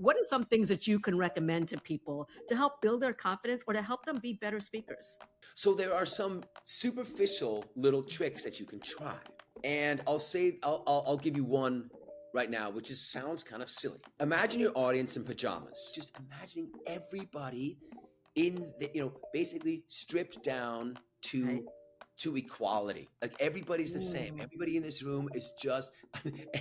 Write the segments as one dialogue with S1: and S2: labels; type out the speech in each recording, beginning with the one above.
S1: what are some things that you can recommend to people to help build their confidence or to help them be better speakers?
S2: So there are some superficial little tricks that you can try. And I'll give you one right now, which just sounds kind of silly. Imagine your audience in pajamas. Just imagining everybody in the, basically stripped down
S1: Right.
S2: to equality. Like everybody's the same.
S1: Mm,
S2: Everybody in this room is just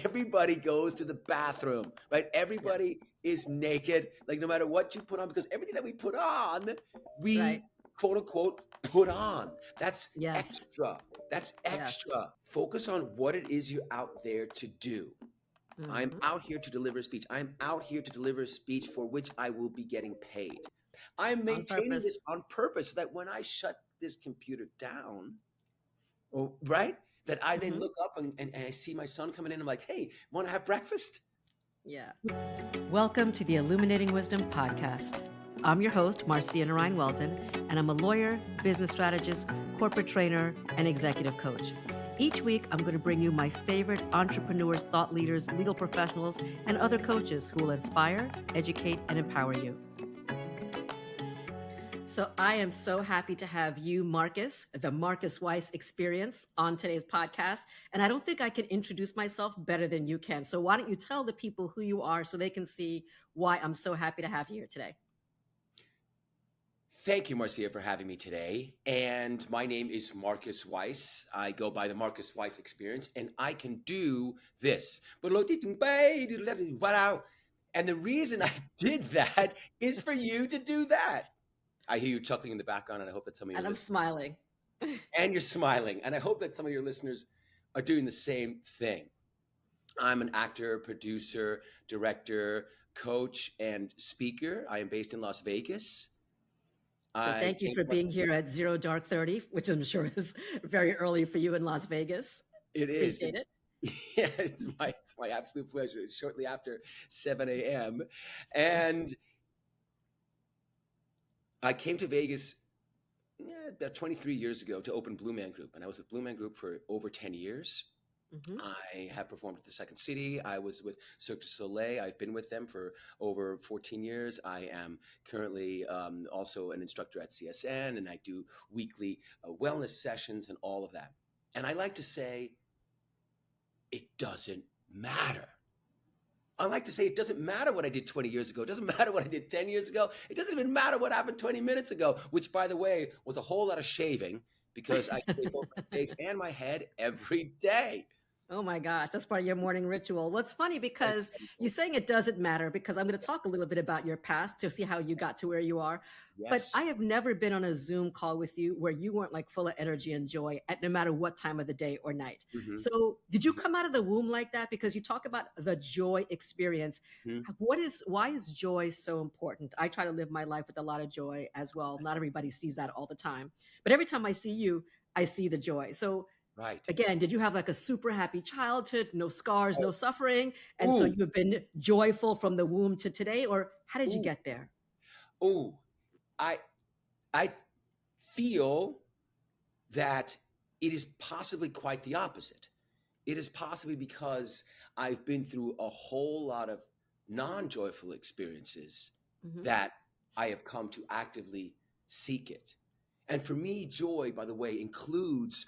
S2: everybody goes to the bathroom, right?
S1: yes.
S2: Everybody is naked, like no matter what you put on, because everything that we put on,
S1: Right.
S2: we quote unquote put on. That's
S1: Yes.
S2: extra. That's
S1: Yes.
S2: extra. Focus on what it is you're out there to do. I'm
S1: Hmm.
S2: out here to deliver a speech. I'm out here to deliver a speech for which I will be getting paid. I'm
S1: On
S2: maintaining this
S1: purpose.
S2: on purpose so that when I shut this computer down, right, that I then
S1: Hmm.
S2: look up and I see my son coming in. I'm like, hey, want to have breakfast?
S1: Yeah. Welcome to the Illuminating Wisdom podcast. I'm your host, Marcia Narine Weldon, and I'm a lawyer, business strategist, corporate trainer, and executive coach. Each week, I'm going to bring you my favorite entrepreneurs, thought leaders, legal professionals, and other coaches who will inspire, educate, and empower you. So I am so happy to have you, Marcus, the Marcus Weiss Experience, on today's podcast. And I don't think I can introduce myself better than you can. So why don't you tell the people who you are so they can see why I'm so happy to have you here today?
S2: Thank you, Marcia, for having me today. And my name is Marcus Weiss. I go by the Marcus Weiss Experience, and I can do this. And the reason I did that is for you to do that. I hear you chuckling in the background, and I hope that some of your
S1: And I'm
S2: listeners,
S1: smiling.
S2: and you're smiling, and I hope that some of your listeners are doing the same thing. I'm an actor, producer, director, coach, and speaker. I am based in Las Vegas.
S1: So
S2: I
S1: thank you
S2: came
S1: for
S2: to Las
S1: being here at Zero Dark 30, which I'm sure is very early for you in Las Vegas.
S2: It is.
S1: Appreciate
S2: It's
S1: it.
S2: yeah, it's my absolute pleasure. It's shortly after 7 a.m. And I came to Vegas about 23 years ago to open Blue Man Group. And I was with Blue Man Group for over 10 years.
S1: Hmm.
S2: I have performed at the Second City. I was with Cirque du Soleil. I've been with them for over 14 years. I am currently also an instructor at CSN, and I do weekly wellness sessions and all of that. And I like to say, it doesn't matter. I like to say it doesn't matter what I did 20 years ago. It doesn't matter what I did 10 years ago. It doesn't even matter what happened 20 minutes ago, which, by the way, was a whole lot of shaving because I shave both my face and my head every day.
S1: Oh my gosh, that's part of your morning ritual. What's funny
S2: That's
S1: because you're
S2: painful.
S1: saying it doesn't matter because I'm going to talk a little bit about your past to see how you got to where you are. But
S2: Yes.
S1: I have never been on a Zoom call with you where you weren't like full of energy and joy at no matter what time of the day or night.
S2: Hmm.
S1: So, did you come out of the womb like that? Because you talk about the joy experience.
S2: Hmm.
S1: Why is joy so important? I try to live my life with a lot of joy as well. Not everybody sees that all the time, but every time I see you, I see the joy. So,
S2: Right.
S1: again, did you have like a super happy childhood, no scars, no
S2: Oh,
S1: suffering? And so
S2: ooh,
S1: you've been joyful from the womb to today, or how did you
S2: ooh,
S1: get there?
S2: ooh. I I feel that it is possibly quite the opposite. It is possibly because I've been through a whole lot of non-joyful experiences
S1: Hmm.
S2: that I have come to actively seek it. And for me, joy, by the way, includes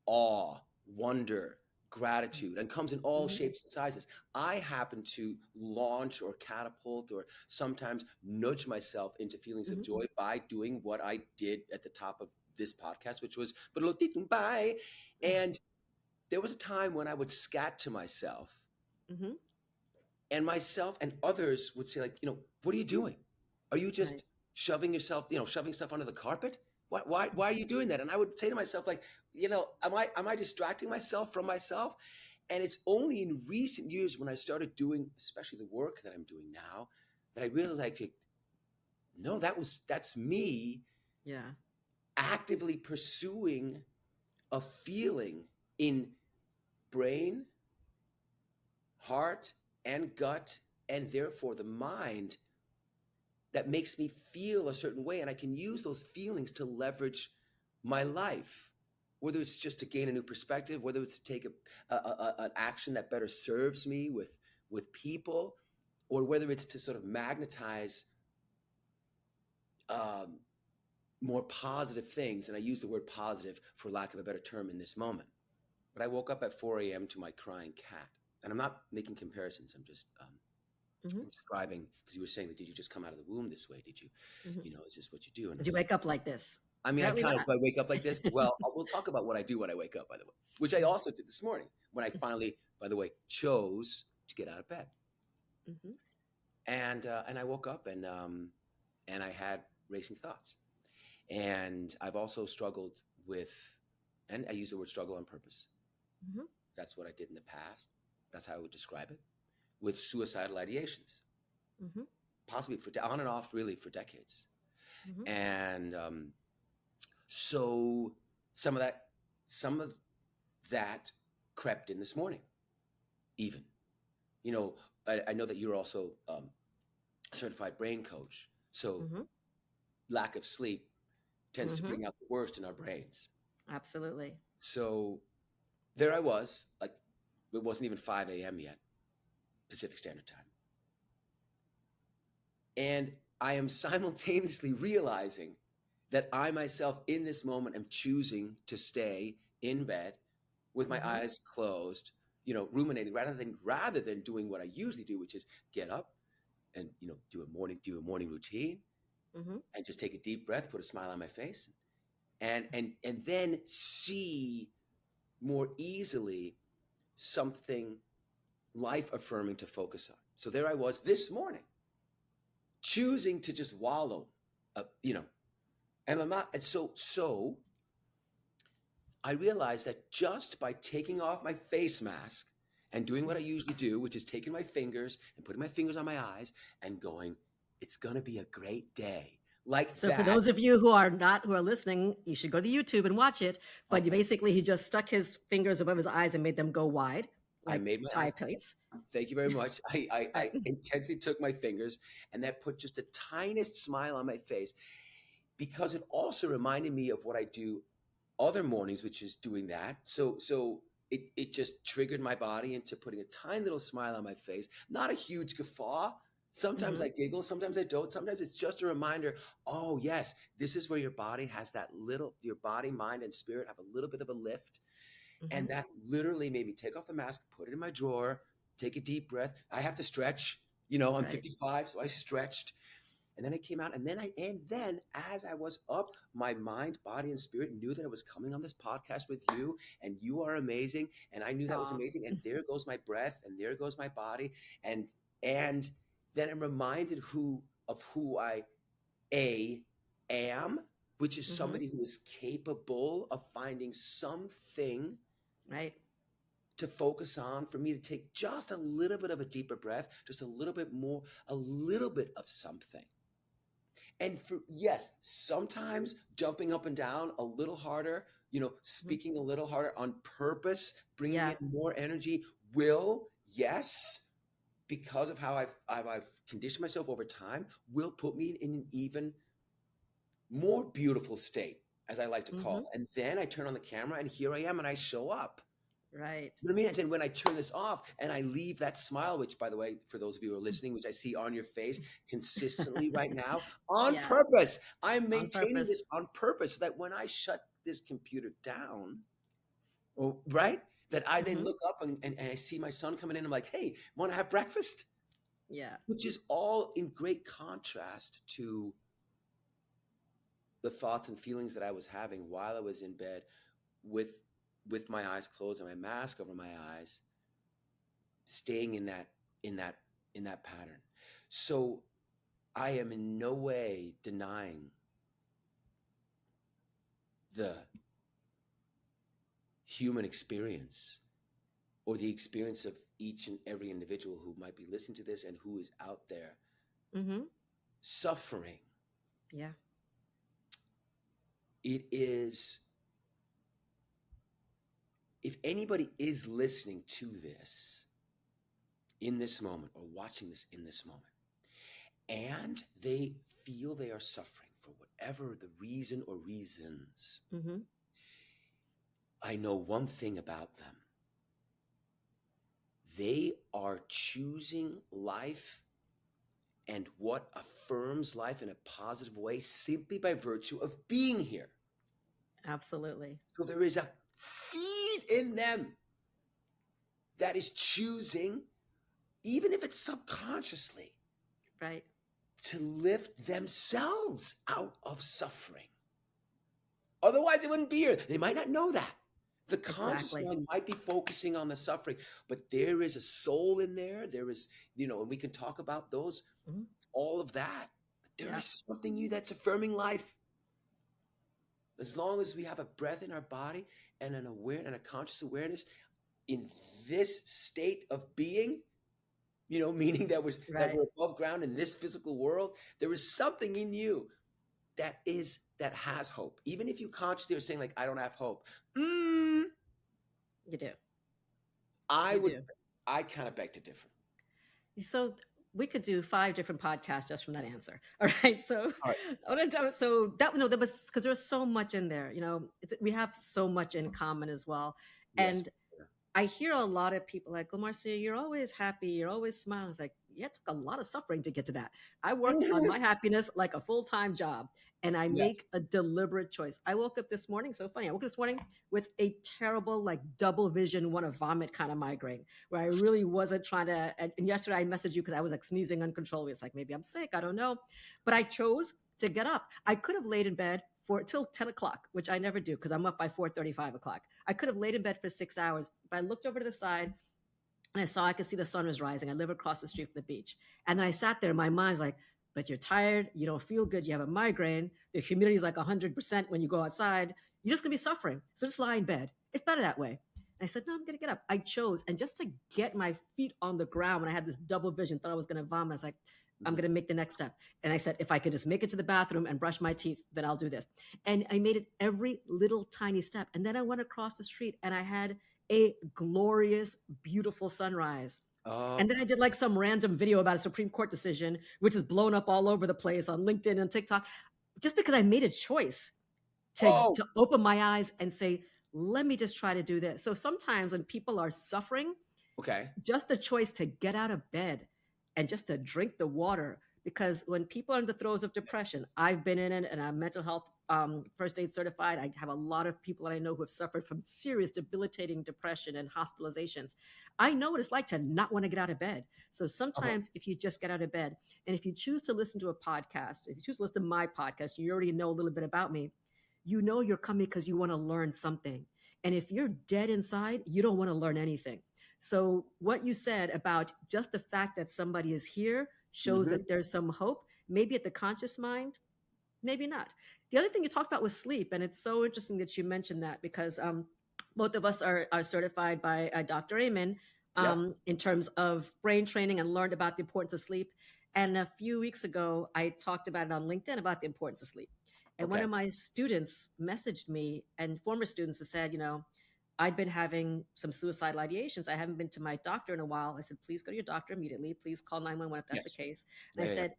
S2: awe, wonder, gratitude, and comes in all
S1: Hmm.
S2: shapes and sizes. I happen to launch or catapult or sometimes nudge myself into feelings of
S1: Hmm.
S2: joy by doing what I did at the top of this podcast, which was bye. And there was a time when I would scat to myself,
S1: Hmm.
S2: and myself and others would say, like, what are you doing? Are you
S1: Right.
S2: just shoving yourself, shoving stuff under the carpet? Why are you doing that? And I would say to myself, like, am I distracting myself from myself? And it's only in recent years when I started doing, especially the work that I'm doing now, that I really like to know that's me
S1: Yeah.
S2: actively pursuing a feeling in brain, heart, and gut, and therefore the mind that makes me feel a certain way. And I can use those feelings to leverage my life, whether it's just to gain a new perspective, whether it's to take an action that better serves me with people, or whether it's to sort of magnetize um, more positive things. And I use the word positive for lack of a better term in this moment. But I woke up at 4 a.m. to my crying cat. And I'm not making comparisons. I'm just
S1: Mm-hmm.
S2: describing, because you were saying that, did you just come out of the womb this way? Did you,
S1: Mm-hmm.
S2: is this what you do? And I
S1: Did you
S2: said,
S1: wake up like this?
S2: I mean, I
S1: Apparently
S2: kind of,
S1: not.
S2: do I wake up like this? Well, we'll talk about what I do when I wake up, by the way, which I also did this morning when I finally, by the way, chose to get out of bed.
S1: Mm-hmm.
S2: And I woke up and I had racing thoughts. And I've also struggled with, and I use the word struggle on purpose.
S1: Mm-hmm.
S2: That's what I did in the past. That's how I would describe it, with suicidal ideations,
S1: Mm-hmm.
S2: possibly for on and off, really for decades.
S1: Mm-hmm.
S2: And so some of that crept in this morning. Even, I know that you're also a certified brain coach. So
S1: Mm-hmm.
S2: lack of sleep tends to
S1: Mm-hmm.
S2: bring out the worst in our brains.
S1: Absolutely.
S2: So there I was, like it wasn't even 5 a.m. yet, Pacific Standard Time. And I am simultaneously realizing that I myself in this moment am choosing to stay in bed with my
S1: Mm-hmm.
S2: eyes closed, ruminating rather than doing what I usually do, which is get up and do a morning routine
S1: Mm-hmm.
S2: and just take a deep breath, put a smile on my face, and then see more easily something life affirming to focus on. So there I was this morning, choosing to just wallow, and I'm not. And so I realized that just by taking off my face mask and doing what I usually do, which is taking my fingers and putting my fingers on my eyes and going, it's going to be a great day. Like
S1: So for
S2: that.
S1: those of you who are listening, you should go to YouTube and watch it. But
S2: Okay.
S1: he just stuck his fingers above his eyes and made them go wide,
S2: I
S1: like
S2: made my
S1: pie
S2: eyes.
S1: plates.
S2: Thank you very much. I
S1: Right.
S2: intentionally took my fingers, and that put just the tiniest smile on my face, because it also reminded me of what I do other mornings, which is doing that. So it just triggered my body into putting a tiny little smile on my face, not a huge guffaw. Sometimes
S1: Mm-hmm.
S2: I giggle, sometimes I don't. Sometimes it's just a reminder, oh yes, this is where your body has your body, mind, and spirit have a little bit of a lift.
S1: Mm-hmm.
S2: And that literally made me take off the mask, put it in my drawer, take a deep breath. I have to stretch. I'm
S1: Right.
S2: 55, so I stretched. And then I came out, and then as I was up, my mind, body, and spirit knew that I was coming on this podcast with you, and you are amazing. And I knew that was
S1: Aw.
S2: amazing. And there goes my breath, and there goes my body. And then I'm reminded of who I am, which is
S1: Mm-hmm.
S2: somebody who is capable of finding something
S1: Right.
S2: to focus on, for me to take just a little bit of a deeper breath, just a little bit more, a little bit of something. And yes, sometimes jumping up and down a little harder,
S1: Mm-hmm.
S2: speaking a little harder on purpose, bringing
S1: Yeah.
S2: in more energy will, yes, because of how I've conditioned myself over time, will put me in an even more beautiful state, as I like to call
S1: Mm-hmm.
S2: it. And then I turn on the camera, and here I am, and I show up.
S1: Right.
S2: You know what I mean? And when I turn this off and I leave that smile, which, by the way, for those of you who are listening, which I see on your face consistently right now, on
S1: Yeah.
S2: purpose, I'm
S1: On
S2: maintaining
S1: purpose.
S2: this on purpose, so that when I shut this computer down, right, that I then
S1: Mm-hmm.
S2: look up and I see my son coming in. I'm like, hey, want to have breakfast?
S1: Yeah.
S2: Which is all in great contrast to the thoughts and feelings that I was having while I was in bed with my eyes closed and my mask over my eyes, staying in that in that pattern. So I am in no way denying the human experience or the experience of each and every individual who might be listening to this and who is out there
S1: Mm-hmm.
S2: suffering.
S1: Yeah.
S2: It is, if anybody is listening to this in this moment or watching this in this moment, and they feel they are suffering for whatever the reason or reasons,
S1: Mm-hmm.
S2: I know one thing about them. They are choosing life and what affirms life in a positive way simply by virtue of being here.
S1: Absolutely.
S2: So there is a seed in them that is choosing, even if it's subconsciously,
S1: Right.
S2: to lift themselves out of suffering. Otherwise, it wouldn't be here. They might not know that. The conscious
S1: Exactly.
S2: mind might be focusing on the suffering, but there is a soul in there. There is, and we can talk about those,
S1: Mhm.
S2: all of that. But there
S1: Yeah.
S2: is something new that's affirming life. As long as we have a breath in our body and a conscious awareness in this state of being, meaning that
S1: Right.
S2: we're above ground in this physical world, there is something in you that has hope. Even if you consciously are saying like, I don't have hope.
S1: You do.
S2: I
S1: You
S2: would,
S1: do.
S2: I kind of beg to differ.
S1: So we could do 5 different podcasts just from that answer. All right. So,
S2: All right.
S1: so that no, that was because there's so much in there. We have so much in common as well.
S2: Yes.
S1: And I hear a lot of people like, "Oh, Marcia, you're always happy. You're always smiling." It's like, yeah, it took a lot of suffering to get to that. I worked on my happiness like a full-time job, and I
S2: Yes.
S1: make a deliberate choice. I woke up this morning, so funny. I woke up this morning with a terrible, like double vision, want to vomit kind of migraine, where I really wasn't trying to. And yesterday I messaged you because I was like sneezing uncontrollably. It's like maybe I'm sick. I don't know, but I chose to get up. I could have laid in bed for till 10 o'clock, which I never do because I'm up by 4:30, 5 o'clock. I could have laid in bed for 6 hours, but I looked over to the side and I could see the sun was rising. I live across the street from the beach. And then I sat there, and my mind's like, but you're tired, you don't feel good, you have a migraine, the humidity is like 100% when you go outside, you're just gonna be suffering. So just lie in bed. It's better that way. And I said, no, I'm gonna get up. I chose, and just to get my feet on the ground when I had this double vision, thought I was gonna vomit, I was like, I'm
S2: Mhm.
S1: gonna make the next step. And I said, if I could just make it to the bathroom and brush my teeth, then I'll do this. And I made it every little tiny step. And then I went across the street and I had a glorious, beautiful sunrise.
S2: Oh,
S1: And then I did like some random video about a Supreme Court decision, which is blown up all over the place on LinkedIn and TikTok, just because I made a choice to,
S2: oh,
S1: to open my eyes and say, let me just try to do this. So sometimes when people are suffering,
S2: okay.
S1: just the choice to get out of bed and just to drink the water. Because when people are in the throes of depression, I've been in it and I'm mental health first aid certified. I have a lot of people that I know who have suffered from serious debilitating depression and hospitalizations. I know what it's like to not want to get out of bed. So
S2: Uh-huh.
S1: sometimes if you just get out of bed and if you choose to listen to a podcast, if you choose to listen to my podcast, you already know a little bit about me. You know you're coming because you want to learn something. And if you're dead inside, you don't want to learn anything. So, what you said about just the fact that somebody is here shows
S2: Hmm.
S1: that there's some hope, maybe at the conscious mind, maybe not. The other thing you talked about was sleep. And it's so interesting that you mentioned that because both of us are certified by Dr. Amen
S2: Yep.
S1: in terms of brain training and learned about the importance of sleep. And a few weeks ago, I talked about it on LinkedIn about the importance of sleep. And one
S2: Okay.
S1: of my students messaged me, and former students have said, I'd been having some suicidal ideations. I haven't been to my doctor in a while. I said, please go to your doctor immediately. Please call 911 if that's the
S2: Yes.
S1: case. And I
S2: Yeah, yeah, yeah.
S1: said,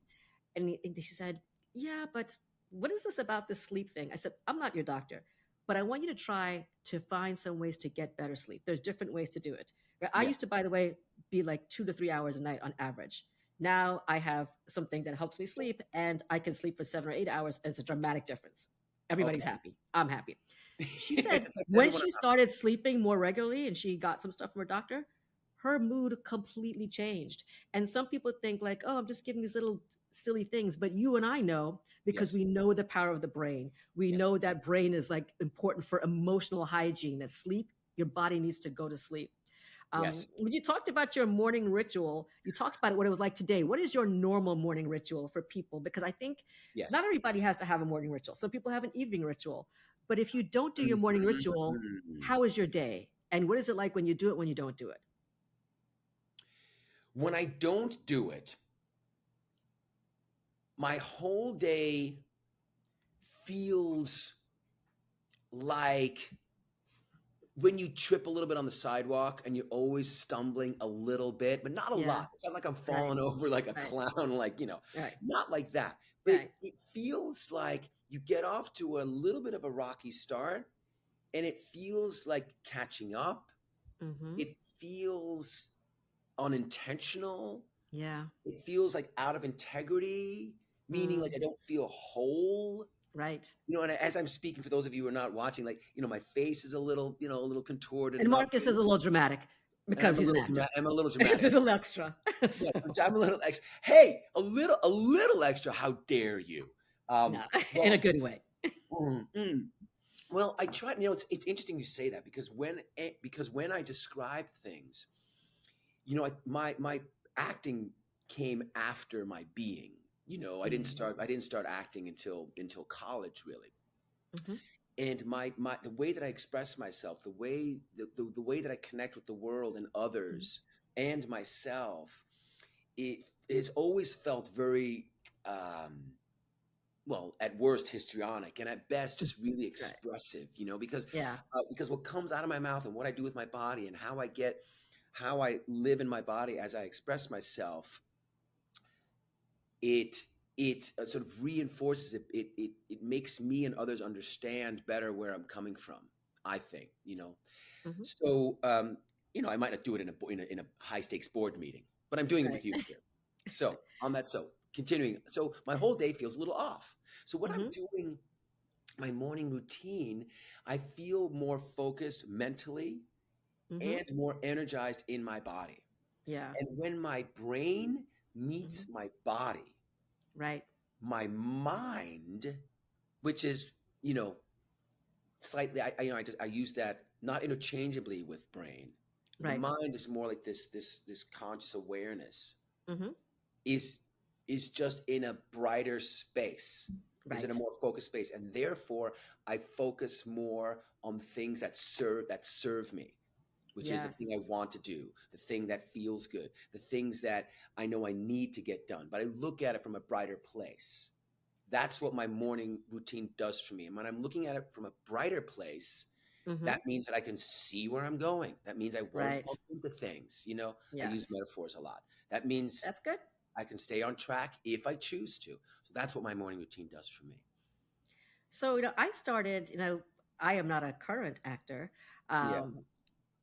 S1: and she said, yeah, but what is this about this sleep thing? I said, I'm not your doctor, but I want you to try to find some ways to get better sleep. There's different ways to do it. Right? I
S2: Yes.
S1: used to, by the way, be like 2 to 3 hours a night on average. Now I have something that helps me sleep and I can sleep for 7 or 8 hours. And it's a dramatic difference. Everybody's
S2: Okay.
S1: happy. I'm happy. She said
S2: That's
S1: when
S2: everyone
S1: she
S2: around.
S1: started sleeping more regularly and she got some stuff from her doctor, her mood completely changed. And some people think like, oh, I'm just giving these little silly things, but you and I know because
S2: Yes.
S1: we know the power of the brain. We
S2: Yes.
S1: know that brain is like important for emotional hygiene, that sleep, your body needs to go to sleep.
S2: Yes.
S1: When you talked about your morning ritual, you talked about what it was like today. What is your normal morning ritual for people? Because I think not
S2: Yes.
S1: everybody has to have a morning ritual. Some people have an evening ritual. But if you don't do your morning ritual,
S2: Mhm.
S1: how is your day? And what is it like when you do it when you don't do it?
S2: When I don't do it, my whole day feels like when you trip a little bit on the sidewalk and you're always stumbling a little bit, but not a
S1: Yeah,
S2: lot. It's not like I'm
S1: right,
S2: falling over like a
S1: right,
S2: clown, like,
S1: right,
S2: not like that. But
S1: right.
S2: it feels like you get off to a little bit of a rocky start and it feels like catching up.
S1: Mm-hmm.
S2: It feels unintentional.
S1: Yeah.
S2: It feels like out of integrity, meaning like
S1: Mm,
S2: I don't feel whole.
S1: right.
S2: And as I'm speaking, for those of you who are not watching, like, my face is a little, a little contorted
S1: And
S2: and up,
S1: Marcus is a little dramatic
S2: and
S1: because he's an actor.
S2: I'm a little
S1: This
S2: dramatic.
S1: is a little extra.
S2: Yeah,
S1: So,
S2: I'm a little extra. Hey, a little extra. How dare you?
S1: no, in a
S2: Well,
S1: good way.
S2: mm, mm. Well, I try. It's interesting you say that because when I describe things, my acting came after my being.
S1: Mm,
S2: I didn't start acting until college, really.
S1: mhm,
S2: And my the way that I express myself, the way that I connect with the world and
S1: mhm.
S2: others and myself, it has always felt very, um, well, at worst histrionic, and at best just really
S1: Right.
S2: expressive.
S1: Yeah.
S2: Because what comes out of my mouth and what I do with my body and how I live in my body as I express myself, it it sort of reinforces it makes me and others understand better where I'm coming from. I think.
S1: Hmm.
S2: So, I might not do it in a high stakes board meeting, but I'm doing it
S1: Right.
S2: with you here. So continuing. So my whole day feels a little off. So what I'm
S1: Hmm.
S2: doing, my morning routine, I feel more focused mentally
S1: Hmm.
S2: and more energized in my body.
S1: Yeah.
S2: And when my brain
S1: Hmm.
S2: meets my body,
S1: Right.
S2: my mind, which is, you know, slightly, I use that not interchangeably with brain. The
S1: Right.
S2: mind is more like this conscious awareness
S1: Hmm.
S2: is is just in a brighter space, is in a
S1: Right.
S2: more focused space, and therefore I focus more on things that serve me, which is the
S1: Yes.
S2: thing I want to do, the thing that feels good, the things that I know I need to get done, but I look at it from a brighter place. That's what my morning routine does for me. And when I'm looking at it from a brighter place,
S1: Hmm.
S2: that means that I can see where I'm going. That means I won't
S1: Right.
S2: bump into things. I use
S1: Yes.
S2: metaphors a lot. That means
S1: That's good.
S2: I can stay on track if I choose to. So that's what my morning routine does for me.
S1: So, I started, I am not a current actor.
S2: Yeah.
S1: Um,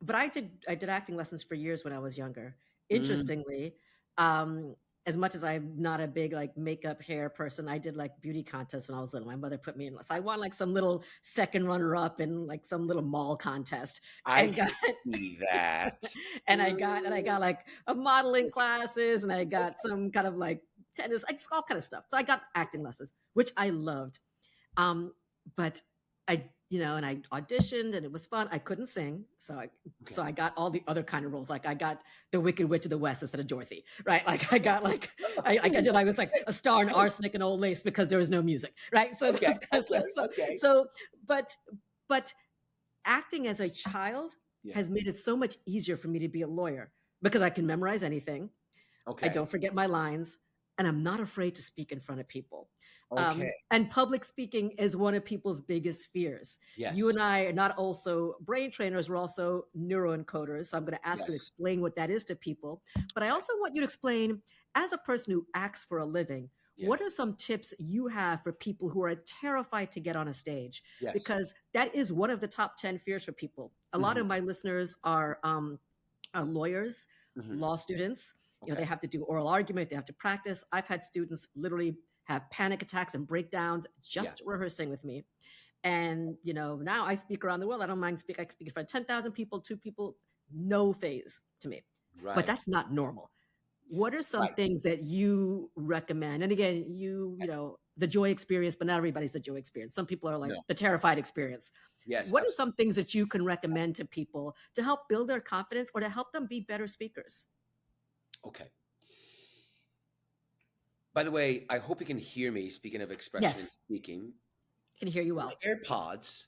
S1: but I did acting lessons for years when I was younger.
S2: Mm,
S1: Interestingly, um, as much as I'm not a big like makeup hair person, I did like beauty contests when I was little. My mother put me in, so I won like some little second runner up in like some little mall contest,
S2: I
S1: and got
S2: can see that.
S1: and I got like a modeling classes, and I got some kind of like tennis, like all kind of stuff. So I got acting lessons, which I loved. Um, but and I auditioned and it was fun. I couldn't sing, so I
S2: Okay.
S1: so I got all the other kind of roles. Like I got the Wicked Witch of the West instead of Dorothy, right? Like I got like I was like a star in
S2: Hey,
S1: Arsenic and Old Lace because there was no music, right? So
S2: okay,
S1: those kind of
S2: okay,
S1: stuff. So
S2: okay.
S1: so but but acting as a child
S2: Yeah.
S1: has made it so much easier for me to be a lawyer because I can memorize anything. I
S2: Okay.
S1: don't forget my lines, and I'm not afraid to speak in front of people.
S2: Okay.
S1: And public speaking is one of people's biggest fears. You
S2: Yes.
S1: and I are not also brain trainers, we're also neuroencoders. So I'm going to ask you to
S2: Yes.
S1: explain what that is to people. But I
S2: Okay.
S1: also want you to explain, as a person who acts for a living,
S2: Yeah.
S1: what are some tips you have for people who are terrified to get on a stage?
S2: Yes.
S1: Because that is one of the top 10 fears for people. A lot
S2: Hmm.
S1: of my listeners are lawyers,
S2: Hmm.
S1: law students. They
S2: Okay.
S1: have to do oral argument, they have to practice. I've had students literally have panic attacks and breakdowns
S2: Yeah.
S1: just rehearsing with me. And now I speak around the world. I don't mind speak. I can speak in front of 10,000 people, two people, no phase to me. But
S2: Right.
S1: that's not normal. What are some
S2: Right.
S1: things that you recommend? And again,
S2: Okay.
S1: the joy experience, but not everybody's the joy experience. Some people are like
S2: No.
S1: the terrified experience.
S2: Yes.
S1: What are
S2: Absolutely.
S1: some things that you can recommend to people to help build their confidence or to help them be better speakers?
S2: Okay. By the way, I hope you can hear me. Speaking of expression and
S1: Yes,
S2: speaking,
S1: I can hear you
S2: it's
S1: well.
S2: my AirPods.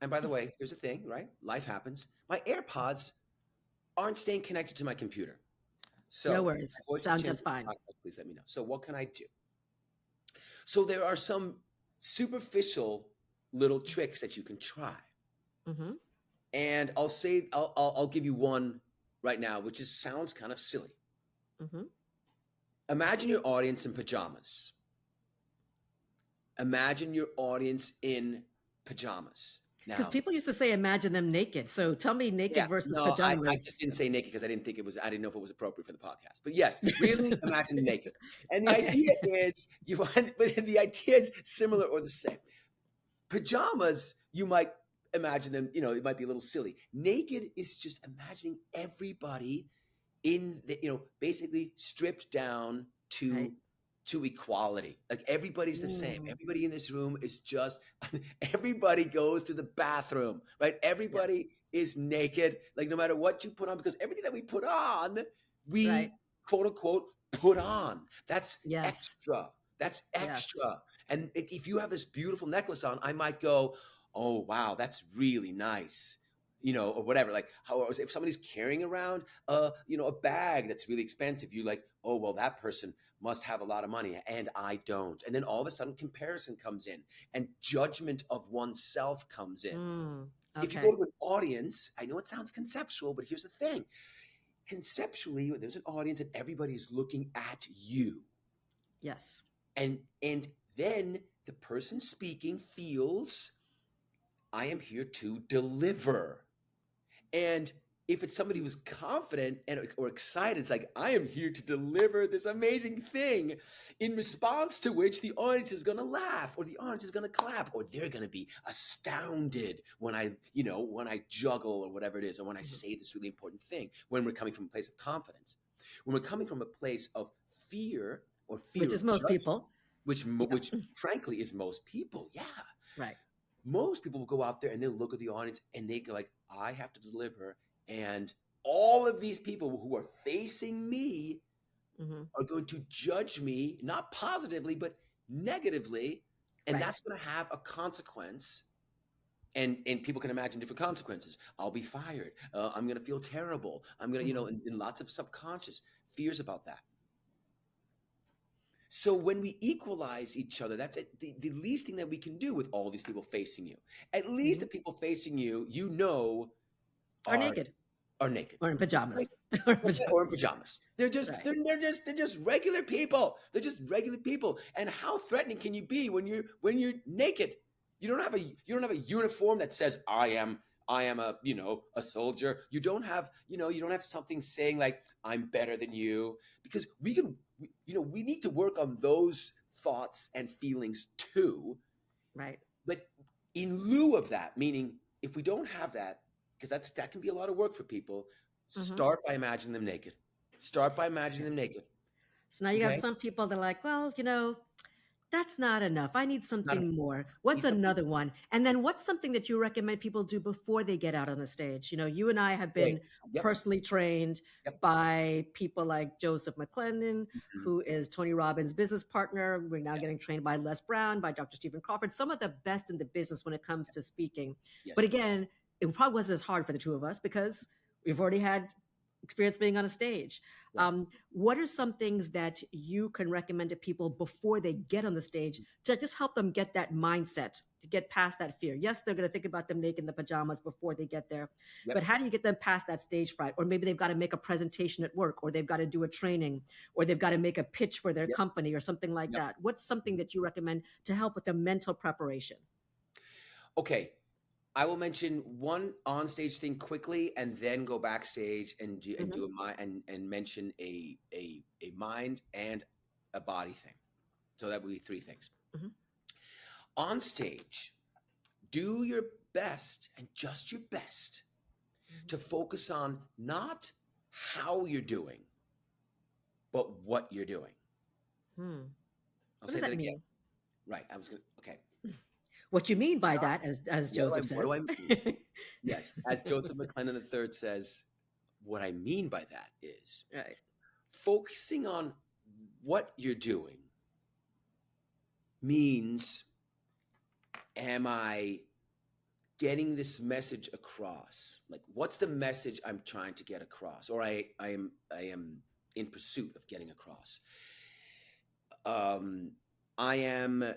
S2: And by the way, here's the thing, right? Life happens. My AirPods aren't staying connected to my computer.
S1: No
S2: So
S1: worries.
S2: my voice is
S1: Sound
S2: changing
S1: just
S2: in
S1: fine.
S2: the podcast. Please let me know. So what can I do? So there are some superficial little tricks that you can try.
S1: Hmm.
S2: And I'll give you one right now, which is sounds kind of silly.
S1: Hmm.
S2: Imagine your audience in pajamas. Imagine your audience in pajamas.
S1: Because
S2: Now,
S1: people used to say, imagine them naked. So tell me naked
S2: yeah,
S1: versus
S2: no, I just
S1: pajamas.
S2: didn't say naked because I didn't think it was. I didn't know if it was appropriate for the podcast. But yes, really, imagine naked. And the
S1: Okay.
S2: idea is you want, but the idea is similar or the same. Pajamas, you might imagine them. It might be a little silly. Naked is just imagining everybody in the basically stripped down
S1: Right.
S2: to equality. Like everybody's the same.
S1: Mm,
S2: Everybody in this room is just everybody goes to the bathroom, right?
S1: yes.
S2: Everybody is naked, like no matter what you put on, because everything that we put on,
S1: Right.
S2: we quote unquote put on. That's
S1: Yes.
S2: extra. That's
S1: Yes.
S2: extra. And if you have this beautiful necklace on, I might go, oh wow, that's really nice. Or whatever. Like how if somebody's carrying around a bag that's really expensive, you like, oh well, that person must have a lot of money and I don't. And then all of a sudden comparison comes in and judgment of oneself comes in.
S1: Mm,
S2: If you go
S1: okay.
S2: to an audience, I know it sounds conceptual, but here's the thing. Conceptually, when there's an audience and everybody's looking at you,
S1: Yes.
S2: and then the person speaking feels I am here to deliver. And if it's somebody who's confident or excited, it's like, I am here to deliver this amazing thing, in response to which the audience is going to laugh or the audience is going to clap or they're going to be astounded when I juggle or whatever it is, or when I
S1: Mhm.
S2: say this really important thing, when we're coming from a place of confidence. When we're coming from a place of fear or
S1: Which
S2: fear
S1: is
S2: of
S1: most
S2: judgment,
S1: people. Yeah.
S2: which frankly is most people. Yeah.
S1: Right.
S2: Most people will go out there and they'll look at the audience and they go like, I have to deliver. And all of these people who are facing me
S1: Hmm.
S2: are going to judge me, not positively, but negatively. And
S1: Right.
S2: that's going to have a consequence. And people can imagine different consequences. I'll be fired. I'm going to feel terrible. I'm going to,
S1: Hmm.
S2: and lots of subconscious fears about that. So when we equalize each other, that's it, the least thing that we can do with all these people facing you. At least
S1: Hmm.
S2: the people facing you,
S1: Or
S2: are
S1: naked.
S2: are naked.
S1: Or in
S2: Right?
S1: pajamas. Or in
S2: Or in
S1: pajamas.
S2: pajamas. They're just regular people. They're just regular people. And how threatening can you be when you're naked? You don't have a uniform that says I am a soldier. You don't have something saying like I'm better than you, because we need to work on those thoughts and feelings too.
S1: Right.
S2: But in lieu of that, meaning if we don't have that, because that can be a lot of work for people,
S1: Hmm.
S2: start by imagining them naked. Start by imagining
S1: Okay.
S2: them naked.
S1: So now you have
S2: Okay?
S1: some people that are like, well, that's not enough. I need
S2: Not a,
S1: something more. What's
S2: need something
S1: another one? And then what's something that you recommend people do before they get out on the stage? You and I have
S2: great.
S1: been
S2: Yep.
S1: personally trained
S2: Yep.
S1: by people like Joseph McClendon,
S2: Mhm.
S1: who is Tony Robbins' business partner. We're now
S2: Yes.
S1: getting trained by Les Brown, by Dr. Stephen Crawford, some of the best in the business when it comes to speaking. But
S2: Yes.
S1: again, it probably wasn't as hard for the two of us because we've already had experience being on a stage.
S2: Right.
S1: What are some things that you can recommend to people before they get on the stage to just help them get that mindset, to get past that fear? Yes, they're going to think about them naked in the pajamas before they get there, but
S2: Yep.
S1: how do you get them past that stage fright? Or maybe they've got to make a presentation at work, or they've got to do a training, or they've got to make a pitch for their
S2: Yep.
S1: company or something like
S2: Yep.
S1: that. What's something
S2: Mhm.
S1: that you recommend to help with the mental preparation?
S2: Okay. I will mention one on-stage thing quickly, and then go backstage and
S1: Hmm.
S2: do a mind and mention a mind and a body thing. So that would be three things.
S1: Hmm.
S2: On stage, do your best and just your best to focus on not how you're doing, but what you're doing.
S1: Hmm.
S2: I'll
S1: What
S2: say
S1: does
S2: that
S1: that
S2: again.
S1: mean?
S2: Right. I was going to, okay.
S1: What you mean by
S2: Not,
S1: that, as
S2: what
S1: Joseph
S2: do
S1: says.
S2: I mean? Yes. As Joseph McClendon III says, what I mean by that is
S1: Right.
S2: focusing on what you're doing means, am I getting this message across? Like, what's the message I'm trying to get across, or I am in pursuit of getting across? Um, I am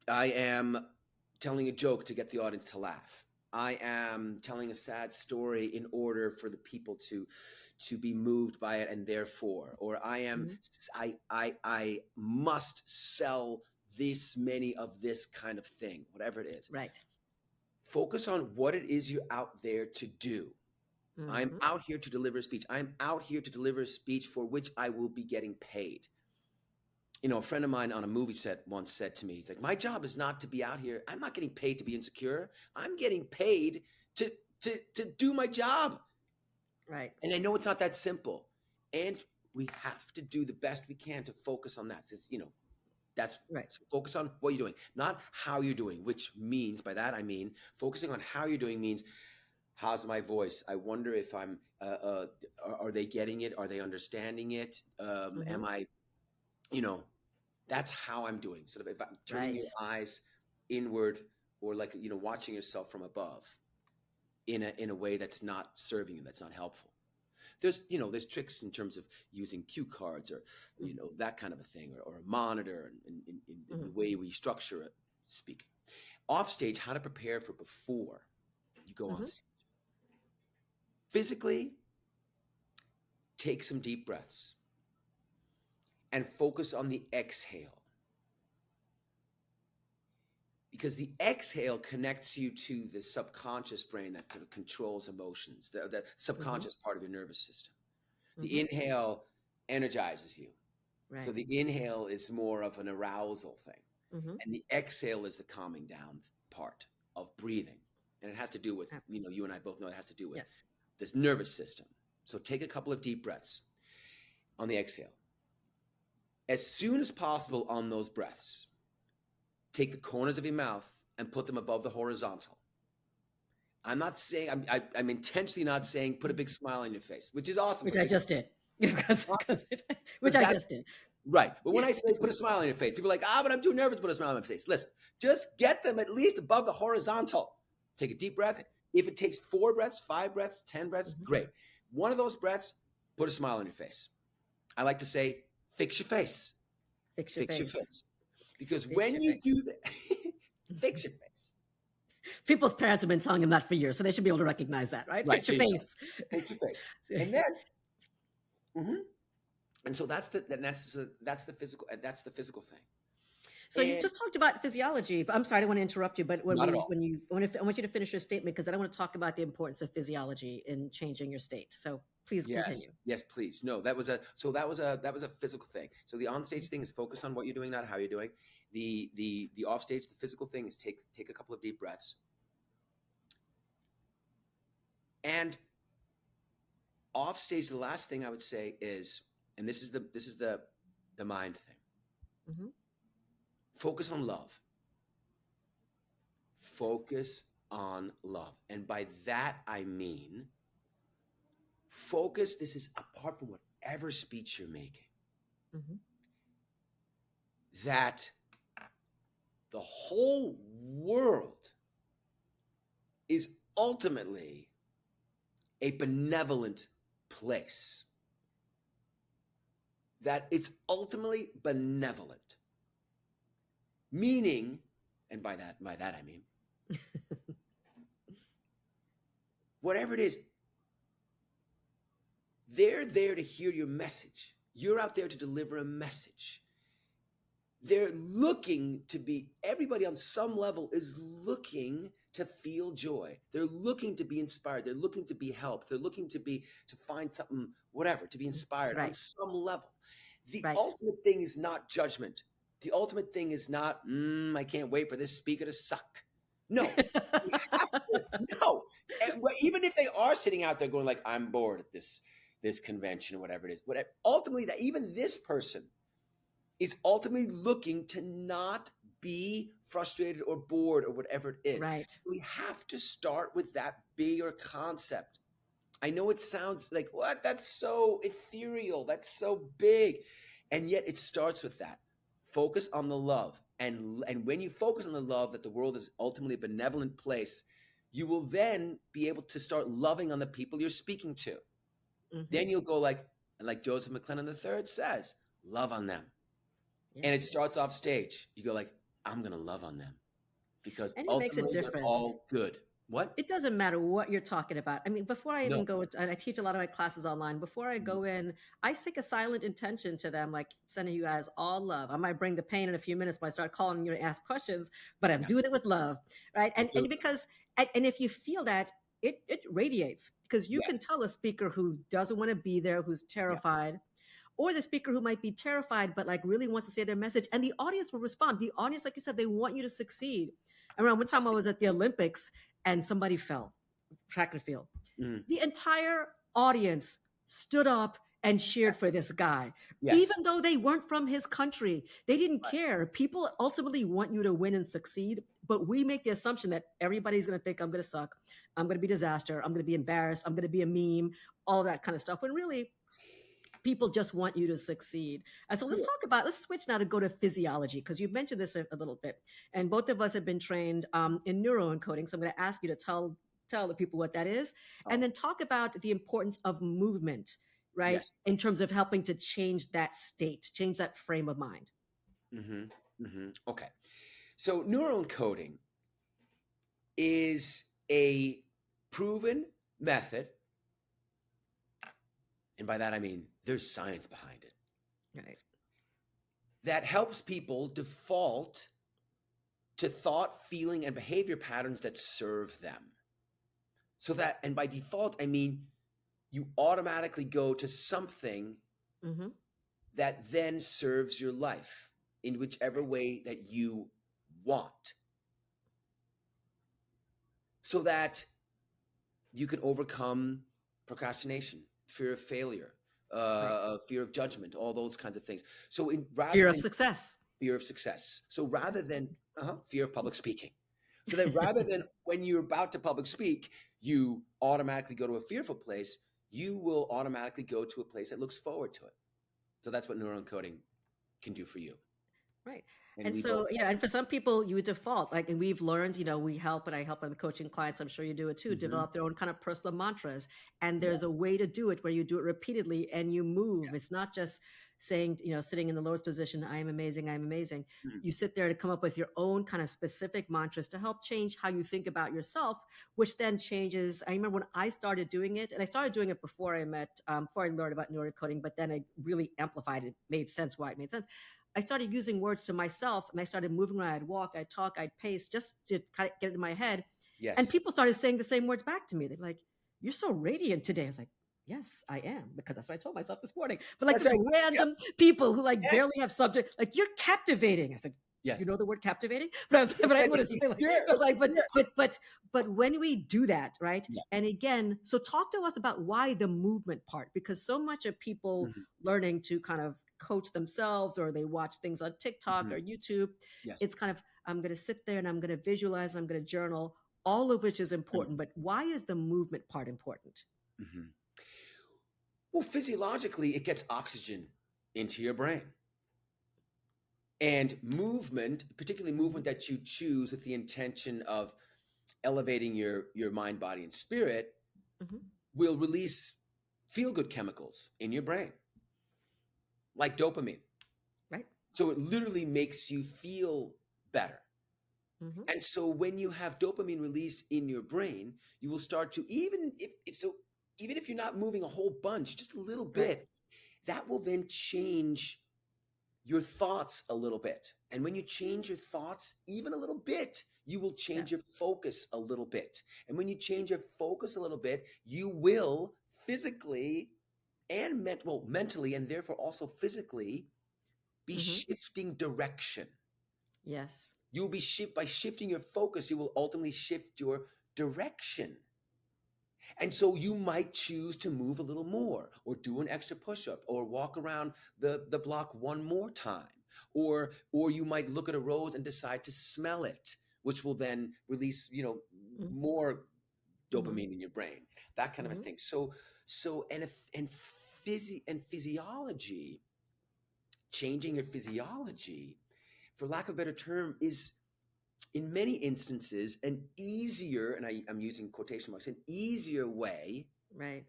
S2: I am telling a joke to get the audience to laugh. I am telling a sad story in order for the people to be moved by it, and therefore, or
S1: Mhm.
S2: I must sell this many of this kind of thing, whatever it is.
S1: Right.
S2: Focus on what it is you're out there to do. I'm
S1: Mm-hmm.
S2: out here to deliver a speech. I'm out here to deliver a speech for which I will be getting paid. A friend of mine on a movie set once said to me, he's like, my job is not to be out here. I'm not getting paid to be insecure. I'm getting paid to to do my job.
S1: Right.
S2: And I know it's not that simple. And we have to do the best we can to focus on that. That's
S1: Right.
S2: so focus on what you're doing, not how you're doing, which means by that I mean focusing on how you're doing means how's my voice? I wonder if I'm are they getting it? Are they understanding it?
S1: Mm-hmm.
S2: Am I, you know, that's how I'm doing. Sort of if I'm turning
S1: Right.
S2: your eyes inward or like, watching yourself from above in a way that's not serving you, that's not helpful. There's tricks in terms of using cue cards or that kind of a thing, or a monitor in
S1: Mm-hmm.
S2: the way we structure it speaking. Off stage, how to prepare for before you go on
S1: Mm-hmm.
S2: stage. Physically, take some deep breaths and focus on the exhale, because the exhale connects you to the subconscious brain that sort of controls emotions, the
S1: Mm-hmm.
S2: subconscious part of your nervous system. The
S1: Mm-hmm.
S2: inhale energizes you. So
S1: Right.
S2: the inhale is more of an arousal thing,
S1: Mm-hmm.
S2: and the exhale is the calming down part of breathing. And it has to do with,
S1: Yep.
S2: you and I both know it has to do with
S1: Yeah.
S2: this nervous system. So take a couple of deep breaths on the exhale. As soon as possible on those breaths, take the corners of your mouth and put them above the horizontal. I'm not saying, I'm intentionally not saying put a big smile on your face, which is awesome.
S1: Which I just did. Which
S2: But
S1: I
S2: that's
S1: just did.
S2: right. But when I say put a smile on your face, people are like, but I'm too nervous to put a smile on my face. Listen, just get them at least above the horizontal. Take a deep breath.
S1: Right.
S2: If it takes 4 breaths, 5 breaths, 10 breaths,
S1: Mm-hmm.
S2: great. One of those breaths, put a smile on your face. I like to say, fix your face.
S1: Fix your
S2: Fix your
S1: face.
S2: face. Because
S1: Fix
S2: when
S1: your
S2: you
S1: face.
S2: do that, fix your face.
S1: People's parents have been telling them that for years, so they should be able to recognize that, right?
S2: Right.
S1: Fix your
S2: There you go.
S1: face.
S2: Fix your face. And then, mhm. And so that's the physical thing.
S1: So you
S2: And
S1: just talked about physiology, but I'm sorry, I don't want to interrupt you. But
S2: not at all.
S1: I want you to finish your statement, because then I want to talk about the importance of physiology in changing your state. So please
S2: Yes,
S1: continue.
S2: yes, please. No, that was a physical thing. So the onstage thing is focus on what you're doing, not how you're doing. The offstage, the physical thing is take a couple of deep breaths. And offstage, the last thing I would say is, and this is the mind thing.
S1: Mm-hmm.
S2: Focus on love. Focus on love. And by that I mean focus, this is apart from whatever speech you're making.
S1: Mm-hmm.
S2: That the whole world is ultimately a benevolent place. That it's ultimately benevolent. Meaning, and by that I mean, whatever it is, they're there to hear your message. You're out there to deliver a message. They're looking to be, everybody on some level is looking to feel joy. They're looking to be inspired. They're looking to be helped. They're looking to find something, whatever, to be inspired on
S1: Right.
S2: some level. The
S1: Right.
S2: ultimate thing is not judgment. The ultimate thing is not, I can't wait for this speaker to suck. No, we have to, no. And even if they are sitting out there going like, I'm bored at this convention or whatever it is, whatever, ultimately that even this person is ultimately looking to not be frustrated or bored or whatever it is.
S1: Right.
S2: We have to start with that bigger concept. I know it sounds like, what? That's so ethereal. That's so big. And yet it starts with that. Focus on the love. And when you focus on the love that the world is ultimately a benevolent place, you will then be able to start loving on the people you're speaking to.
S1: Mm-hmm.
S2: Then you'll go like Joseph McClellan III says, love on them.
S1: Yeah.
S2: And it starts off stage. You go like, I'm going to love on them because
S1: And he makes a
S2: ultimately they're
S1: difference.
S2: all good. What?
S1: It doesn't matter what you're talking about. I mean, before I even
S2: No.
S1: go into, and I teach a lot of my classes online, before I
S2: Mhm.
S1: go in, I stick a silent intention to them, like sending you guys all love. I might bring the pain in a few minutes when I start calling you to ask questions, but I'm
S2: Yeah,
S1: doing it with love, right? And
S2: absolutely.
S1: because, and if you feel that, it radiates, because you can
S2: Yes.
S1: tell a speaker who doesn't want to be there, who's
S2: Yeah.
S1: terrified, or the speaker who might be terrified but like really wants to say their message, and the audience will respond. The audience, like you said, they want you to succeed. I remember one time I
S2: Fantastic.
S1: was at the Olympics and somebody fell, track and field.
S2: Mhm.
S1: The entire audience stood up and cheered for this guy,
S2: Yes.
S1: even though they weren't from his country. They didn't
S2: Right.
S1: care. People ultimately want you to win and succeed, but we make the assumption that everybody's going to think I'm going to suck, I'm going to be disaster, I'm going to be embarrassed, I'm going to be a meme, all that kind of stuff, when really people just want you to succeed. And so
S2: Cool.
S1: let's switch now to go to physiology, because you've mentioned this a little bit. And both of us have been trained in neuroencoding. So I'm going to ask you to tell the people what that is, and
S2: Oh,
S1: then talk about the importance of movement, right?
S2: yes.
S1: In terms of helping to change that state, change that frame of mind.
S2: Okay. So neuroencoding is a proven method, and by that I mean there's science behind it,
S1: Right.
S2: that helps people default to thought, feeling, and behavior patterns that serve them. So that, and by default, I mean you automatically go to something
S1: Mm-hmm.
S2: that then serves your life in whichever
S1: Right.
S2: way that you want, so that you can overcome procrastination, fear of failure,
S1: Right.
S2: fear of judgment, all those kinds of things. So, rather
S1: Fear of
S2: than
S1: success.
S2: fear of success, so
S1: Right.
S2: rather than fear of public speaking, so that rather than when you're about to public speak, you automatically go to a fearful place, you will automatically go to a place that looks forward to it. So that's what neuroencoding can do for you.
S1: Right.
S2: And
S1: And
S2: we both
S1: so, and for some people, you would default, like, and we've learned, we help, and I help on coaching clients, I'm sure you do it too,
S2: have.
S1: develop their own kind of personal mantras. And
S2: Yeah.
S1: there's a way to do it where you do it repeatedly and you move.
S2: Yes.
S1: It's not just saying, sitting in the lowest position, I am amazing, I'm amazing.
S2: Mhm.
S1: You sit there to come up with your own kind of specific mantras to help change how you think about yourself, which then changes. I remember when I started doing it, and I started doing it before before I learned about neuroencoding, but then I really amplified it, made sense why it made sense. I started using words to myself, and I started moving around. I'd walk, I'd talk, I'd pace, just to kind of get it in my head. And
S2: Yes.
S1: people started saying the same words back to me. They're like, "You're so radiant today." I was like, "Yes, I am," because that's what I told myself this morning. But like
S2: That's
S1: this
S2: right. Yep.
S1: random people who like
S2: Yes.
S1: barely have subject, like, "You're captivating." I said, "You
S2: Yes.
S1: know the word captivating?" But but I didn't want to say like,
S2: Sure.
S1: I was like,
S2: Sure.
S1: but when we do that, right?
S2: Yeah.
S1: And again, so talk to us about why the movement part, because so much of people
S2: Mhm.
S1: learning to kind of coach themselves, or they watch things on TikTok
S2: Mhm.
S1: or YouTube,
S2: Yes.
S1: it's kind of, I'm going to sit there and I'm going to visualize, I'm going to journal, all of which is
S2: Right.
S1: important. But why is the movement part important?
S2: Mhm. Well, physiologically, it gets oxygen into your brain. And movement, particularly
S1: Hmm.
S2: movement that you choose with the intention of elevating your mind, body, and spirit,
S1: Hmm.
S2: will release feel good chemicals in your brain, like dopamine.
S1: Right.
S2: So it literally makes you feel better.
S1: Hmm.
S2: And so when you have dopamine released in your brain, you will start to, even if you're not moving a whole bunch, just a little
S1: Right.
S2: bit, that will then change your thoughts a little bit. And when you change your thoughts even a little bit, you will change your
S1: Yes.
S2: focus a little bit. And when you change your focus a little bit, you will physically and mentally, and therefore also physically, be
S1: Hmm.
S2: shifting direction.
S1: Yes.
S2: You will be by shifting your focus, you will ultimately shift your direction. And so you might choose to move a little more, or do an extra push-up, or walk around the block one more time. Or you might look at a rose and decide to smell it, which will then release,
S1: Hmm.
S2: more
S1: Hmm.
S2: dopamine in your brain, that kind of a
S1: Hmm.
S2: thing. So and physiology, changing your physiology, for lack of a better term, is in many instances an easier, and I'm using quotation marks, an easier way
S1: Right.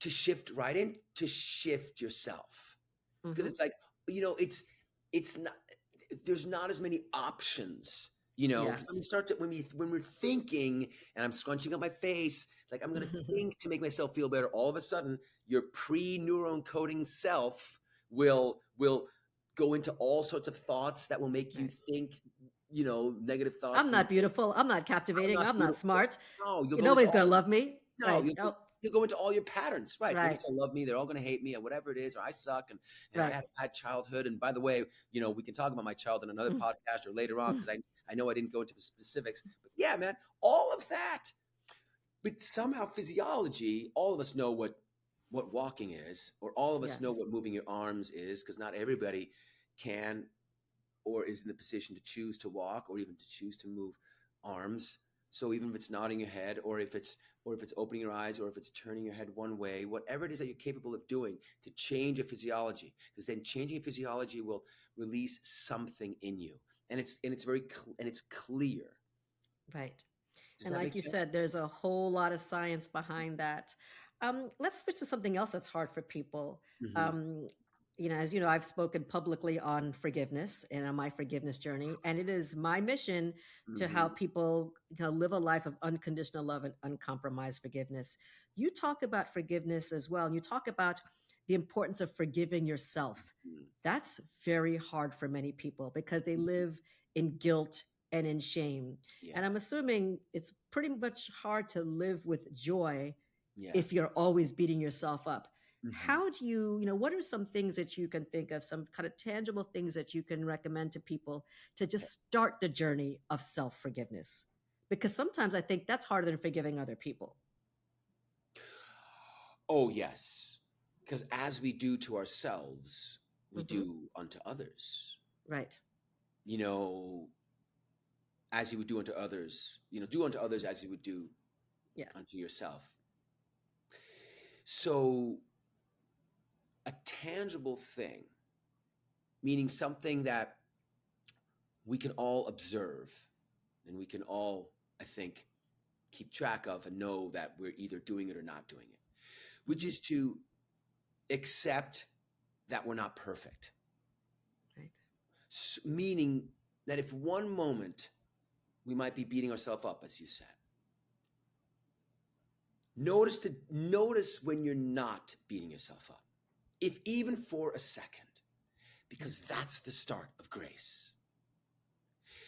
S2: to shift right in, to shift yourself. Because
S1: Hmm.
S2: it's like, it's not, there's not as many options You know, because when we
S1: Yes.
S2: start to when we're thinking and I'm scrunching up my face, like I'm gonna think to make myself feel better, all of a sudden your pre-neuroencoding self will go into all sorts of thoughts that will make you
S1: Right.
S2: think, you know, negative
S1: I'm
S2: thoughts, and
S1: not beautiful. I'm not
S2: I'm
S1: captivating.
S2: not
S1: I'm not
S2: beautiful.
S1: smart.
S2: No, you'll go into
S1: Nobody's
S2: all
S1: gonna
S2: your
S1: love me.
S2: no,
S1: Right. Oh,
S2: you'll go into all your patterns, right? Nobody's
S1: right.
S2: gonna love me. They're all gonna hate me, or whatever it is, or I suck, and I
S1: Right.
S2: had a bad childhood. And by the way, you know, we can talk about my childhood in another
S1: Mm,
S2: podcast or later on
S1: mm.
S2: because I know I didn't go into the specifics, but yeah, man, all of that. But somehow physiology, all of us know what walking is, or all of us know
S1: Yes.
S2: what moving your arms is, because not everybody can or is in the position to choose to walk or even to choose to move arms. So even if it's nodding your head, or if it's opening your eyes, or if it's turning your head one way, whatever it is that you're capable of doing to change a physiology, because then changing physiology will release something in you, and it's very and it's clear.
S1: Right.
S2: Does
S1: And
S2: that
S1: like
S2: make
S1: you
S2: sense?
S1: said, there's a whole lot of science behind that. Let's switch to something else that's hard for people.
S2: Mm-hmm.
S1: Um, as you know, I've spoken publicly on forgiveness and on my forgiveness journey, and it is my mission to
S2: Mm-hmm.
S1: help people, live a life of unconditional love and uncompromised forgiveness. You talk about forgiveness as well, and you talk about the importance of forgiving yourself.
S2: Mm-hmm.
S1: That's very hard for many people because they
S2: Mm-hmm.
S1: live in guilt and in shame. And
S2: Yeah.
S1: I'm assuming it's pretty much hard to live with joy
S2: Yeah.
S1: if you're always beating yourself up.
S2: Mm-hmm.
S1: How do what are some things that you can think of, some kind of tangible things that you can recommend to people to
S2: Okay.
S1: just start the journey of self forgiveness? Because sometimes I think that's harder than forgiving other people.
S2: Oh, yes. Because as we do to ourselves, we
S1: Hmm.
S2: do unto others.
S1: Right.
S2: You know, as you would do unto others, you know, do unto others as you would do
S1: Yeah.
S2: unto yourself. So, a tangible thing, meaning something that we can all observe and we can all, I think, keep track of and know that we're either doing it or not doing it, which
S1: Hmm.
S2: is to accept that we're not perfect.
S1: Right.
S2: Meaning that if one moment we might be beating ourselves up, as you said, notice when you're not beating yourself up, if even for a second, because
S1: Yes.
S2: that's the start of grace.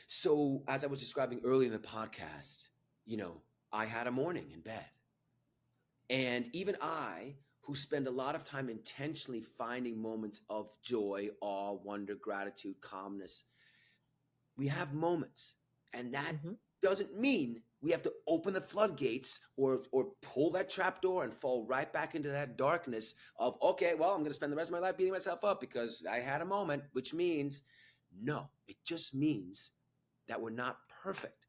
S2: So, as I was describing earlier in the podcast, you know, I had a morning in bed. And even I, who spend a lot of time intentionally finding moments of joy, awe, wonder, gratitude, calmness, we have moments. And that
S1: Hmm.
S2: doesn't mean we have to open the floodgates or pull that trap door and fall right back into that darkness of, okay, well, I'm going to spend the rest of my life beating myself up because I had a moment, which means no, it just means that we're not perfect.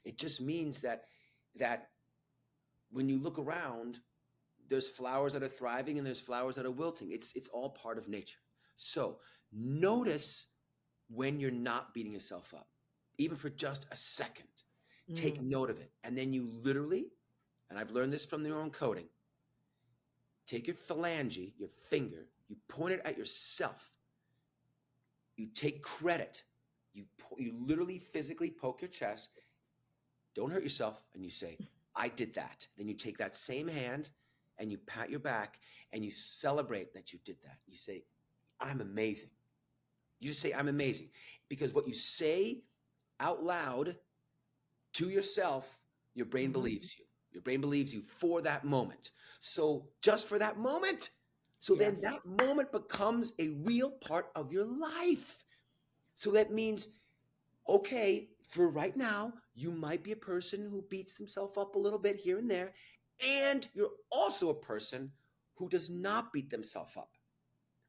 S2: It just means that when you look around, there's flowers that are thriving and there's flowers that are wilting. It's all part of nature. So notice when you're not beating yourself up, even for just a second. Take
S1: Mm.
S2: note of it. And then you literally, and I've learned this from neuroencoding, take your phalange, your finger, you point it at yourself. You take credit. You literally physically poke your chest. Don't hurt yourself. And you say, I did that. Then you take that same hand and you pat your back and you celebrate that you did that. You say, I'm amazing. You just say, I'm amazing. Because what you say out loud to yourself, your brain
S1: Hmm.
S2: believes you. Your brain believes you for that moment. So just for that moment. So then
S1: Yes.
S2: that moment becomes a real part of your life. So that means, okay, for right now, you might be a person who beats themselves up a little bit here and there. And you're also a person who does not beat themselves up,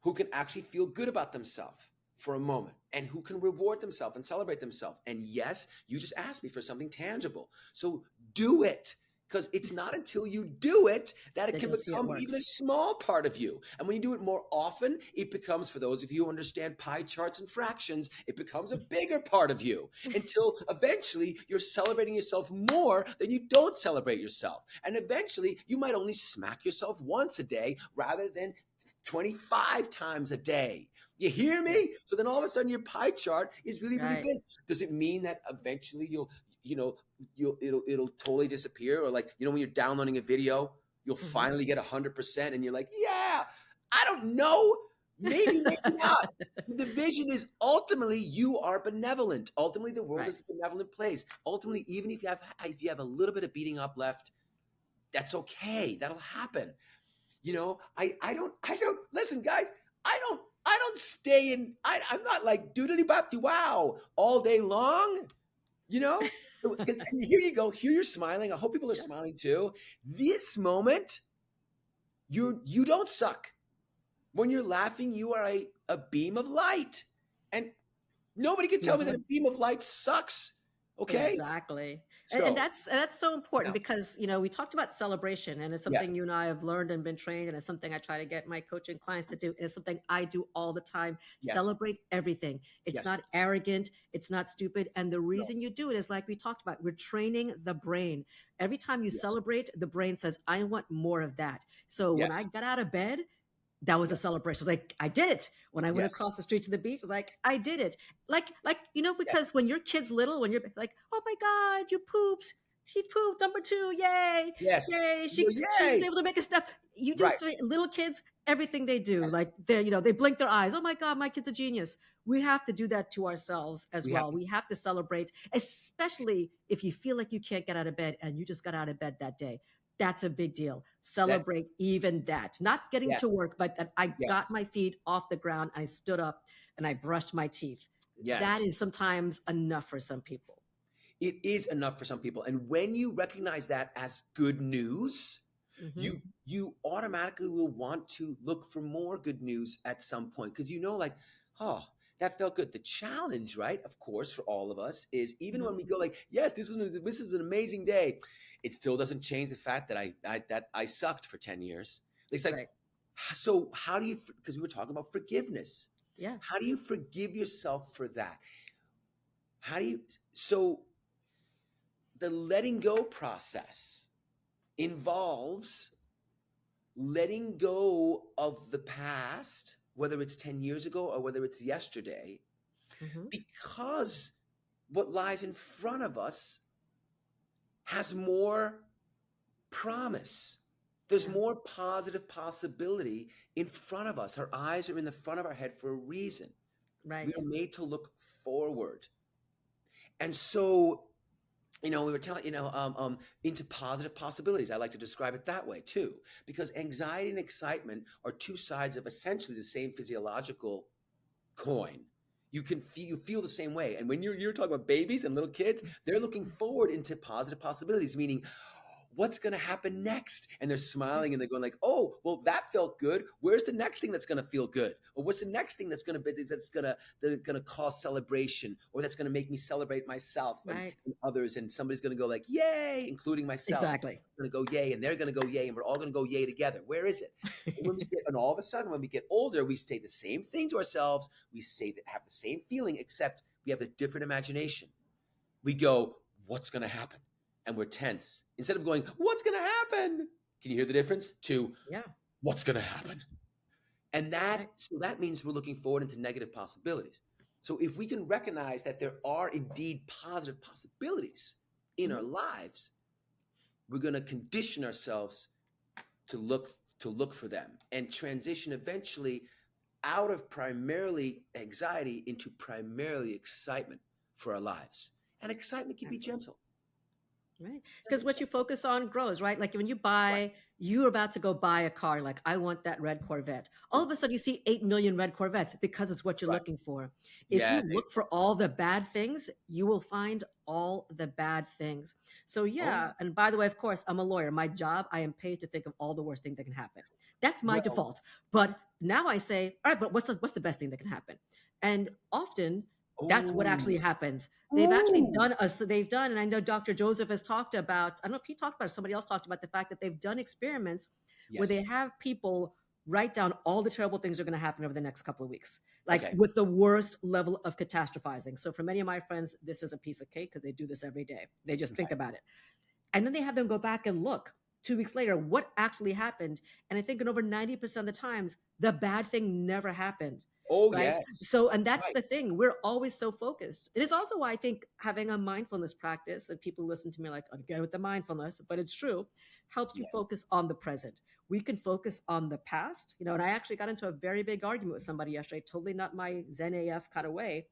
S2: who can actually feel good about themselves for a moment and who can reward themselves and celebrate themselves. And yes, you just asked me for something tangible. So do it. Because it's not until you do it that it
S1: That
S2: can
S1: you'll see it
S2: become even a
S1: works.
S2: small part of you. And when you do it more often, it becomes, for those of you who understand pie charts and fractions, it becomes a bigger part of you until eventually you're celebrating yourself more than you don't celebrate yourself. And eventually you might only smack yourself once a day rather than 25 times a day. You hear me? So then all of a sudden your pie chart is really, really
S1: Right.
S2: big. Does it mean that eventually you know, it'll totally disappear? Or like, when you're downloading a video, you'll
S1: Hmm.
S2: finally get 100% and you're like, yeah, I don't know. Maybe, maybe not. The vision is ultimately you are benevolent. Ultimately, the world
S1: Right.
S2: is a benevolent place. Ultimately, even if you have a little bit of beating up left, that's okay. That'll happen. I don't listen, guys. I don't stay in. I'm not like doodly bop wow all day long. You know, because here you go. Here you're smiling. I hope people are
S1: Yeah.
S2: smiling too. This moment, you don't suck. When you're laughing, you are a beam of light, and nobody can tell
S1: That's
S2: me that a
S1: right.
S2: beam of light sucks. Okay,
S1: Exactly. And
S2: so
S1: that's so important
S2: yeah,
S1: because, we talked about celebration, and it's something
S2: yes,
S1: you and I have learned and been trained, and it's something I try to get my coaching clients to do. And it's something I do all the time.
S2: yes,
S1: Celebrate everything. It's
S2: yes,
S1: not arrogant. It's not stupid. And the
S2: no,
S1: reason you do it is like we talked about, we're training the brain. Every time you
S2: yes,
S1: celebrate, the brain says, I want more of that. So when I
S2: yes,
S1: got out of bed, that was a
S2: yes,
S1: celebration. I was like, I did it. When I went
S2: yes,
S1: across the street to the beach, I was like, I did it.
S2: yes,
S1: Because when your kid's little, when you're like, oh my God, you pooped. She pooped number two. Yay.
S2: yes.
S1: Yay.
S2: You
S1: She was
S2: yay!
S1: able to make a step. You do
S2: Right.
S1: three little kids, everything they do.
S2: Yes,
S1: Like they blink their eyes. Oh my God, my kid's a genius. We have to do that to ourselves as
S2: we have
S1: well.
S2: to.
S1: We have to celebrate, especially if you feel like you can't get out of bed and you just got out of bed that day. That's a big deal.
S2: That
S1: Celebrate even that. Not getting to
S2: yes,
S1: work, but that I
S2: yes,
S1: got my feet off the ground, I stood up and I brushed my teeth. That
S2: yes.
S1: is sometimes enough for some people.
S2: It is enough for some people, and when you recognize that as good news,
S1: Hmm.
S2: you automatically will want to look for more good news at some point because like, oh, that felt good. The challenge, right? Of course, for all of us is even
S1: Hmm.
S2: when we go like, yes, this is an amazing day. It still doesn't change the fact that I sucked for 10 years. It's like,
S1: Right.
S2: so how do you? Because we were talking about forgiveness.
S1: Yeah.
S2: How do you forgive yourself for that? How do you? So the letting go process involves letting go of the past, whether it's 10 years ago or whether it's yesterday,
S1: Hmm.
S2: because what lies in front of us has more promise. There's
S1: Yeah.
S2: more positive possibility in front of us. Our eyes are in the front of our head for a reason. We
S1: Right.
S2: are made to look forward. And so we were telling, into positive possibilities. I like to describe it that way too, because anxiety and excitement are two sides of essentially the same physiological coin. You feel the same way, and when you're talking about babies and little kids, they're looking forward into positive possibilities, meaning what's going to happen next, and they're
S1: Yeah.
S2: smiling and they're going like, oh well, that felt good. Where's the next thing that's going to feel good, or what's the next thing that's going to cause celebration, or that's going to make me celebrate myself
S1: Right.
S2: and others, and somebody's going to go like yay, including myself.
S1: Exactly.
S2: Going to go yay, and they're going to go yay, and we're all going to go yay together. Where is it? And all of a sudden when we get older, we say the same thing to ourselves. We say that have the same feeling, except we have a different imagination. We go, what's going to happen? And we're tense. Instead of going, what's going to happen? Can you hear the difference? To
S1: Yeah.
S2: what's going to happen? And that
S1: Right.
S2: so that means we're looking forward into negative possibilities. So if we can recognize that there are indeed positive possibilities in our
S1: Hmm.
S2: lives, we're going to condition ourselves to look for them and transition eventually out of primarily anxiety into primarily excitement for our lives. And excitement can be
S1: Excellent.
S2: gentle.
S1: Right.
S2: Just
S1: Because what you
S2: excitement.
S1: focus on grows, right? Like when
S2: Right.
S1: you're about to go buy a car, like, I want that red Corvette. All
S2: Mm,
S1: of a sudden you see 8 million red Corvettes because it's what you're
S2: right.
S1: looking for. If
S2: Yeah.
S1: you look for all the bad things, you will find all the bad things. So,
S2: Oh yeah.
S1: yeah. And by the way, of course, I'm a lawyer. My job, I am paid to think of all the worst thing that can happen. That's my
S2: Well.
S1: default. But now I say, all right, but what's the best thing that can happen? And often that's what actually
S2: Oh.
S1: happens.
S2: Ooh.
S1: They've done, and I know Dr. Joseph has talked about, I don't know if he talked about it, somebody else talked about the fact that they've done experiments where
S2: Yes.
S1: they have people write down all the terrible things that are going to happen over the next couple of weeks, like
S2: Okay.
S1: with the worst level of catastrophizing. So for many of my friends, this is a piece of cake because they do this every day. They just think
S2: Okay.
S1: about it. And then they have them go back and look 2 weeks later what actually happened. And I think in over 90% of the times, the bad thing never happened.
S2: Oh,
S1: right?
S2: yes.
S1: So, and that's
S2: Right.
S1: the thing. We're always so focused. It is also why I think having a mindfulness practice, and people listen to me like, again with the mindfulness, but it's true, helps you
S2: Yeah.
S1: focus on the present. We can focus on the past, and I actually got into a very big argument with somebody yesterday, totally not my Zen AF kind of way,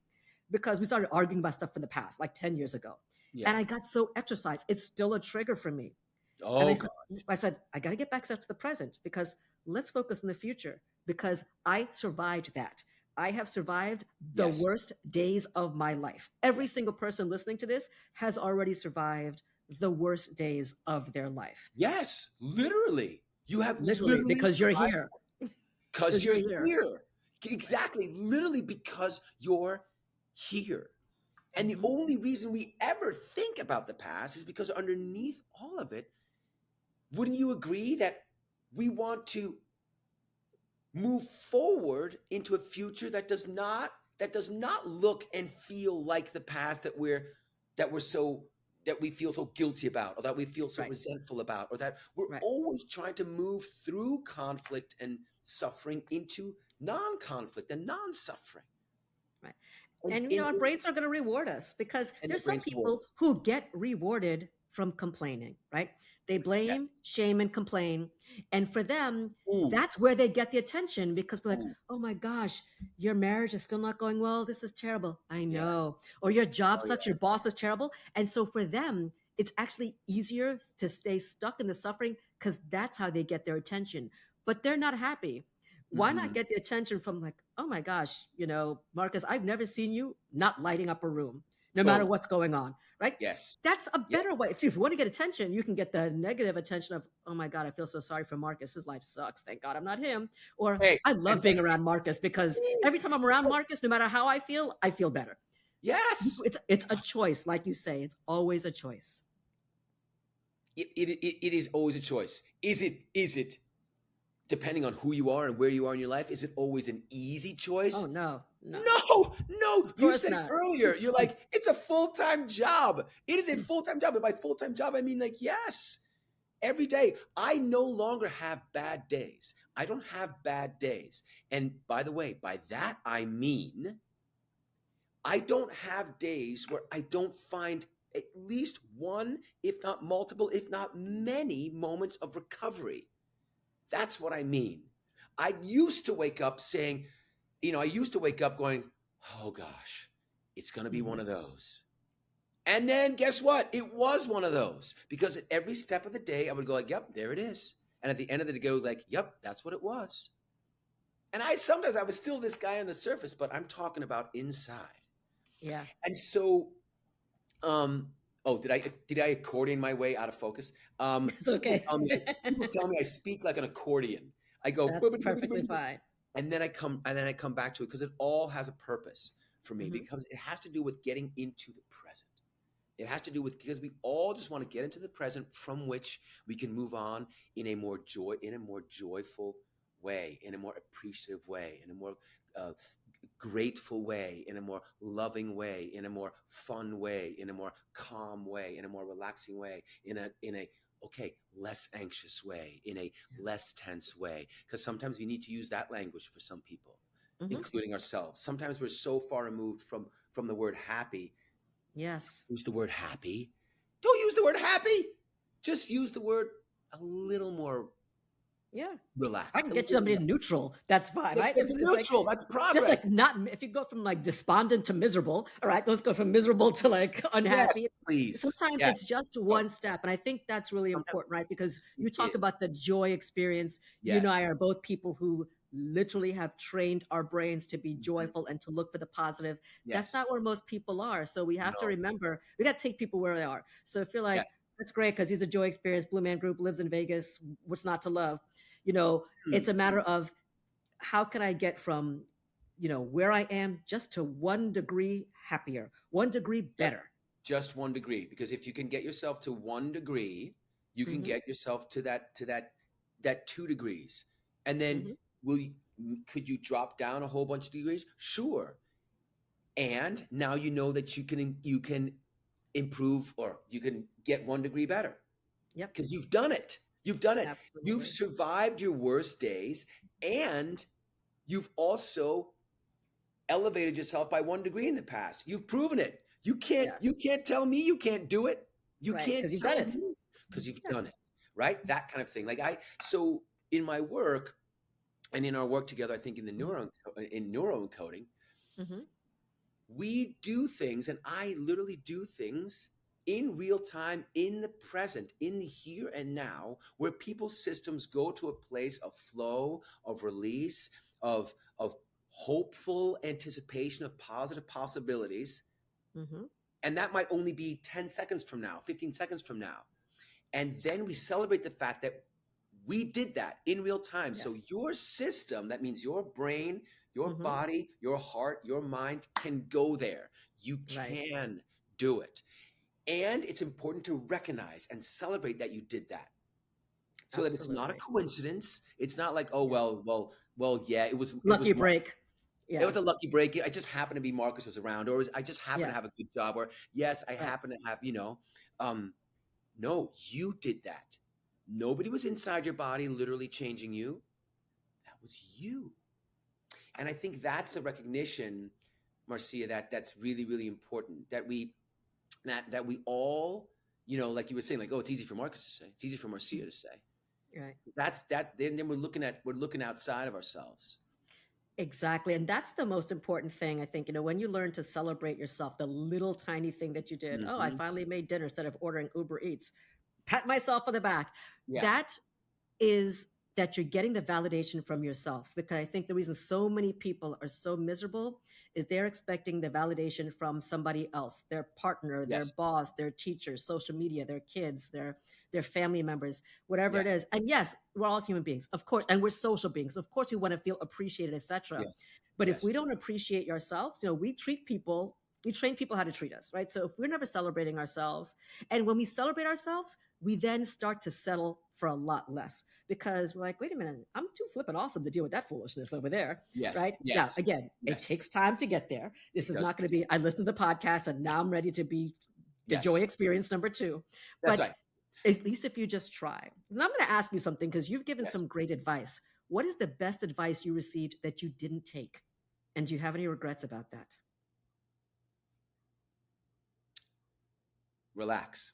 S1: because we started arguing about stuff from the past, like 10 years ago. And
S2: Yeah.
S1: I got so exercised. It's still a trigger for me. And
S2: Oh, God.
S1: I said, I got to get back to the present because let's focus on the future because I survived that. I have survived the
S2: Yes.
S1: worst days of my life.
S2: Yeah.
S1: Every single person listening to this has already survived the worst days of their life.
S2: Yes. Literally. You have
S1: Literally,
S2: literally
S1: because you're
S2: survived
S1: here.
S2: because
S1: Because
S2: you're
S1: you're here.
S2: here.
S1: Right.
S2: Exactly. Literally because you're here. And the
S1: Mm-hmm.
S2: only reason we ever think about the past is because underneath all of it, wouldn't you agree that we want to move forward into a future that does not look and feel like the past that we feel so guilty about, or that we feel so
S1: Right.
S2: resentful about, or that we're
S1: Right.
S2: always trying to move through conflict and suffering into non-conflict and non-suffering.
S1: Right.
S2: And
S1: And
S2: in,
S1: our
S2: in
S1: brains are going to reward us because
S2: and the
S1: there's some
S2: brain's reward.
S1: people who get rewarded from complaining, right? They
S2: Yes.
S1: blame, shame, and complain. And for them,
S2: Ooh.
S1: that's where they get the attention because we're like,
S2: Ooh.
S1: oh my gosh, your marriage is still not going well. This is terrible. I
S2: Yeah.
S1: know. Or your job
S2: Oh,
S1: sucks,
S2: yeah.
S1: your boss is terrible. And so for them, it's actually easier to stay stuck in the suffering because that's how they get their attention. But they're not happy. Why not
S2: Hmm.
S1: get the attention from like, oh my gosh, Marcus, I've never seen you not lighting up a room, no matter
S2: Boom.
S1: what's going on, right?
S2: Yes.
S1: That's a
S2: Yeah.
S1: better way. If you want to get attention, you can get the negative attention of, oh my God, I feel so sorry for Marcus. His life sucks. Thank God I'm not him. Or
S2: Hey,
S1: I
S2: and
S1: love being around Marcus because every time I'm around
S2: no,
S1: Marcus, no matter how I feel better.
S2: yes.
S1: It's a choice, like you say. It's always a choice.
S2: It is always a choice. Is it depending on who you are and where you are in your life, is it always an easy
S1: Oh
S2: choice?
S1: no, no,
S2: No, no.
S1: of
S2: You
S1: course
S2: said it
S1: not.
S2: earlier. You're like, it's a full-time job. It is a full-time job. And by full-time job, I mean like, yes, every day. I no longer have bad days. I don't have bad days. And by the way, by that I mean I don't have days where I don't find at least one, if not multiple, if not many moments of recovery. That's what I mean. I used to wake up saying, I used to wake up going, oh gosh, it's going to be one
S1: Mhm.
S2: of those. And then guess what? It was one of those because at every step of the day, I would go like, yep, there it is. And at the end of the day, go like, yep, that's what it was. And sometimes I was still this guy on the surface, but I'm talking about inside.
S1: Yeah,
S2: And so, did I accordion my way out of focus?
S1: it's okay.
S2: People tell me I speak like an accordion. I go,
S1: That's perfectly fine.
S2: and then I come back to it because it all has a purpose for me
S1: Hmm.
S2: because it has to do with getting into the present. It has to do with because we all just want to get into the present from which we can move on in a more joyful way, in a more appreciative way, in a more uh, grateful way, in a more loving way, in a more fun way, in a more calm way, in a more relaxing way, in a less anxious way, in a less tense way. Because sometimes we need to use that language for some people,
S1: Hmm.
S2: including ourselves. Sometimes we're so far removed from the word happy.
S1: Yes.
S2: Use the word happy. Don't use the word happy. Just use the word a little more
S1: Yeah. I
S2: relaxed,
S1: can
S2: a
S1: get
S2: little
S1: somebody
S2: less.
S1: neutral. That's fine,
S2: Just
S1: right?
S2: get to
S1: It's like
S2: neutral. That's
S1: just
S2: progress.
S1: like not if you go from like despondent to miserable, all right, let's go from miserable to like
S2: Yes,
S1: unhappy.
S2: please.
S1: Sometimes
S2: Yes.
S1: it's just
S2: Go.
S1: one step. And I think that's really
S2: Sometimes
S1: important, right? Because
S2: it
S1: you talk
S2: is.
S1: about the joy experience. You and
S2: Yes.
S1: I are both people who literally have trained our brains to be
S2: Mhm.
S1: joyful and to look for the positive. That's
S2: Yes.
S1: not where most people are. So we have to
S2: No.
S1: remember we got to take people where they are. So if you're like,
S2: Yes.
S1: that's great because he's a joy experience, Blue Man Group lives in Vegas, what's not to love? You know,
S2: Hmm.
S1: it's a matter of how can I get from, where I am just to 1 degree happier, 1 degree
S2: Just,
S1: better.
S2: just 1 degree. Because if you can get yourself to 1 degree, you can
S1: Hmm.
S2: get yourself to that 2 degrees. And then
S1: Hmm.
S2: could you drop down a whole bunch of degrees? Sure. And now you know that you can improve or you can get 1 degree better
S1: Yep,
S2: because you've done it. You've done it. You've
S1: absolutely.
S2: survived your worst days and you've also elevated yourself by 1 degree in the past. You've proven it. You can't
S1: Yes.
S2: you can't tell me you can't do it. You
S1: Right.
S2: can't
S1: Because you've done
S2: tell
S1: it.
S2: me because you've
S1: Yeah.
S2: done it. Right? That kind of thing. So in my work and in our work together, I think in the
S1: Hmm.
S2: neuroencoding,
S1: Hmm.
S2: we do things, and I literally do things in real time, in the present, in the here and now, where people's systems go to a place of flow, of release, of hopeful anticipation of positive possibilities.
S1: Hmm.
S2: And that might only be 10 seconds from now, 15 seconds from now. And then we celebrate the fact that we did that in real time. So
S1: Yes.
S2: your system, that means your brain, your
S1: Hmm.
S2: body, your heart, your mind can go there. You
S1: Right.
S2: can do it. And it's important to recognize and celebrate that you did that. So that it's not a
S1: Absolutely.
S2: coincidence. It's not like, oh,
S1: Yeah.
S2: well, yeah, it was
S1: Lucky break.
S2: it
S1: Yeah.
S2: was a lucky break. I just happened to be Marcus was around, or I just happened to
S1: Yeah.
S2: have a good job, or yes, I
S1: Right.
S2: happen to have, um, no, you did that. Nobody was inside your body literally changing you. That was you. And I think that's a recognition, Marcia, that's really, really important. That we all, like you were saying, like, oh, it's easy for Marcus to say. It's easy for Marcia to say.
S1: Right.
S2: That's that. Then we're looking outside of ourselves.
S1: Exactly. And that's the most important thing, I think, when you learn to celebrate yourself, the little tiny thing that you did. Oh, I
S2: Hmm.
S1: finally made dinner instead of ordering Uber Eats. Pat myself on the back.
S2: Yeah.
S1: That is that you're getting the validation from yourself. Because I think the reason so many people are so miserable is they're expecting the validation from somebody else, their partner, their
S2: Yes.
S1: boss, their teacher, social media, their kids, their family members, whatever
S2: Yeah.
S1: it is. And yes, we're all human beings, of course, and we're social beings. Of course, we want to feel appreciated, etc.
S2: Yes.
S1: But if
S2: Yes.
S1: we don't appreciate ourselves, we train people how to treat us, right? So if we're never celebrating ourselves, and when we celebrate ourselves, we then start to settle for a lot less because we're like, wait a minute, I'm too flippin' awesome to deal with that foolishness over there,
S2: Yes.
S1: right? Now,
S2: Yes.
S1: again, it
S2: Yes.
S1: takes time to get there. This
S2: It
S1: is
S2: does.
S1: not going to be, I listened to the podcast and now I'm ready to be the joy
S2: Yes.
S1: experience number two.
S2: That's
S1: But
S2: right.
S1: at least if you just try. And I'm going to ask you something because you've given
S2: Yes.
S1: some great advice. What is the best advice you received that you didn't take? And do you have any regrets about that?
S2: Relax.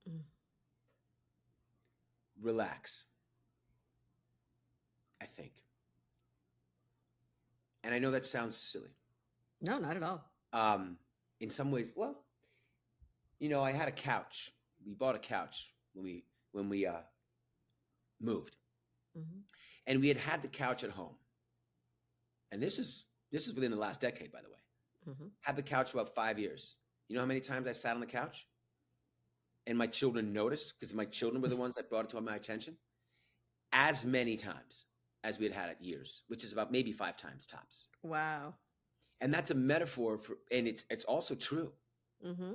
S1: Mm.
S2: Relax. I think. And I know that sounds silly.
S1: No, not at all.
S2: Um, in some ways, well, I had a couch. We bought a couch when we moved,
S1: Hmm.
S2: and we had the couch at home. And this is within the last decade, by the way.
S1: Hmm.
S2: Had the couch for about 5 years. You know how many times I sat on the couch, and my children noticed because my children were the ones that brought it to my attention. As many times as we had it years, which is about maybe 5 times tops.
S1: Wow.
S2: And that's a metaphor for, and it's also true.
S1: Hmm.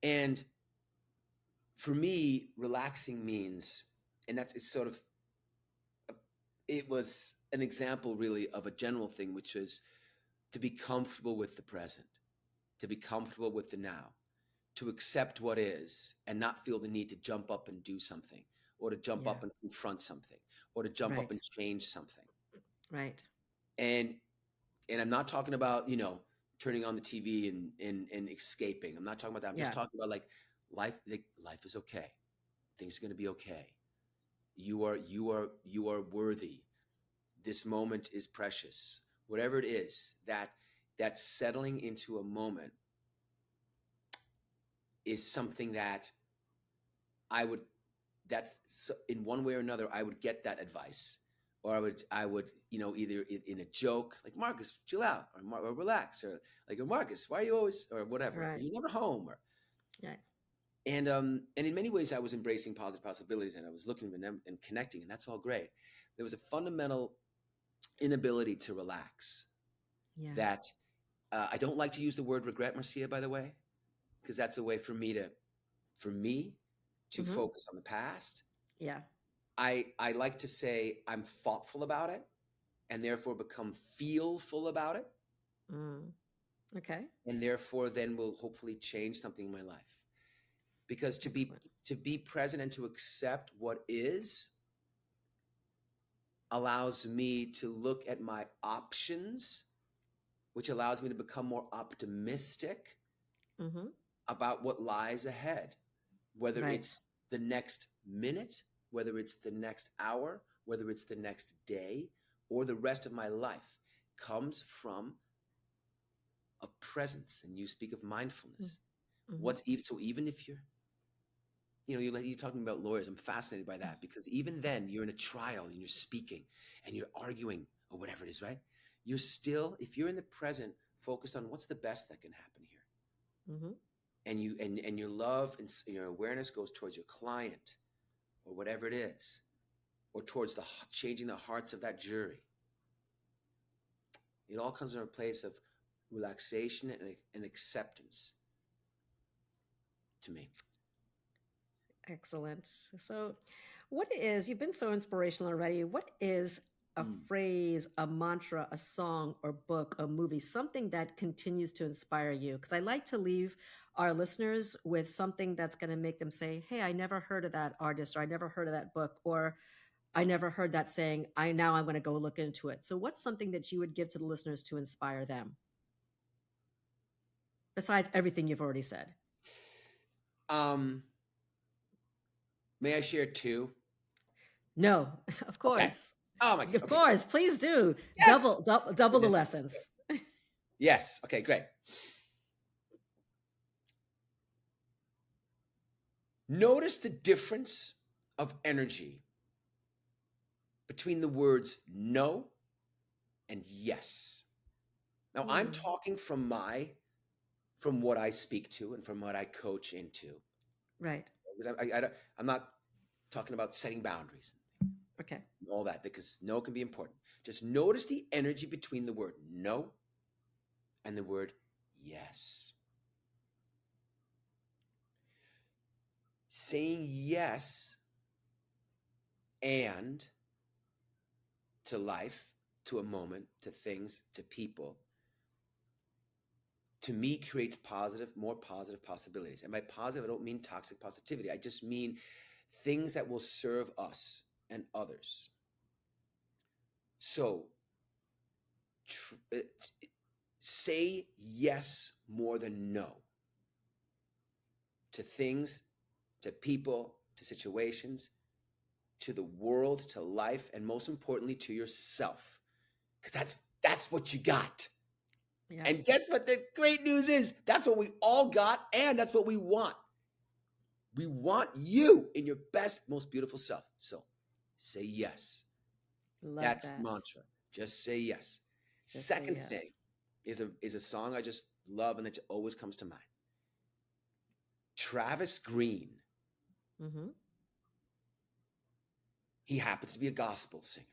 S2: And for me, relaxing means, and it's sort of, it was an example really of a general thing, which is to be comfortable with the present, to be comfortable with the now, to accept what is and not feel the need to jump up and do something, or to jump
S1: Yeah.
S2: up and confront something, or to jump up
S1: Right.
S2: and change something.
S1: Right.
S2: And I'm not talking about, turning on the TV and escaping. I'm not talking about that. I'm just
S1: Yeah.
S2: talking about life is okay. Things are going to be okay. You are worthy. This moment is precious. Whatever it is, that settling into a moment is something that I would in one way or another I would get that advice, or I would either in a joke like, Marcus, chill out, or relax, or like, Marcus, why are you always, or whatever,
S1: Right.
S2: you're never home, or
S1: Right.
S2: and in many ways I was embracing positive possibilities, and I was looking at them and connecting, and that's all great. There was a fundamental inability to relax
S1: Yeah.
S2: that I don't like to use the word regret, Marcia, by the way, because that's a way for me to
S1: Hmm.
S2: focus on the past.
S1: Yeah.
S2: I like to say I'm thoughtful about it, and therefore become feelful about it,
S1: Mm. Okay.
S2: and therefore then will hopefully change something in my life. Because
S1: Excellent.
S2: to be present and to accept what is allows me to look at my options, which allows me to become more optimistic
S1: Mm-hmm.
S2: about what lies ahead, whether
S1: Right.
S2: it's the next minute, whether it's the next hour, whether it's the next day, or the rest of my life, comes from a presence. And you speak of mindfulness.
S1: Mm-hmm.
S2: So even if you're talking about lawyers, I'm fascinated by that, because even then you're in a trial and you're speaking and you're arguing or whatever it is, right? You're still, if you're in the present, focused on what's the best that can happen here.
S1: Mm-hmm.
S2: And your love and your awareness goes towards your client or whatever it is, or towards changing the hearts of that jury. It all comes from a place of relaxation and acceptance to me.
S1: Excellent. So, you've been so inspirational already. What is a
S2: Mm.
S1: phrase, a mantra, a song, or book, a movie, something that continues to inspire you? Because I like to leave our listeners with something that's going to make them say, hey, I never heard of that artist, or I never heard of that book, or I never heard that saying. I'm going to go look into it. So, what's something that you would give to the listeners to inspire them, besides everything you've already said?
S2: Um, may I share two?
S1: No, of
S2: Okay.
S1: course.
S2: Oh my God.
S1: Of
S2: Okay.
S1: course, please do.
S2: Yes.
S1: Double the lessons.
S2: Yes. Okay, great. Notice the difference of energy between the words no and yes. Now, I'm talking from what I speak to and from what I coach into.
S1: Right.
S2: Because I'm not talking about setting boundaries,
S1: Okay.
S2: all that, because no can be important. Just notice the energy between the word no and the word yes. Saying yes and to life, to a moment, to things, to people, to me creates more positive possibilities. And by positive, I don't mean toxic positivity. I just mean things that will serve us and others. So say yes more than no to things, to people, to situations, to the world, to life, and most importantly, to yourself. Because that's what you got.
S1: Yeah.
S2: And guess what the great news is? That's what we all got, and that's what we want. We want you in your best, most beautiful self. So say yes.
S1: Love
S2: That's the
S1: that.
S2: mantra. Just say yes.
S1: Just say
S2: Second
S1: yes.
S2: thing is a song I just love and it always comes to mind. Travis Green.
S1: Mm-hmm.
S2: He happens to be a gospel singer.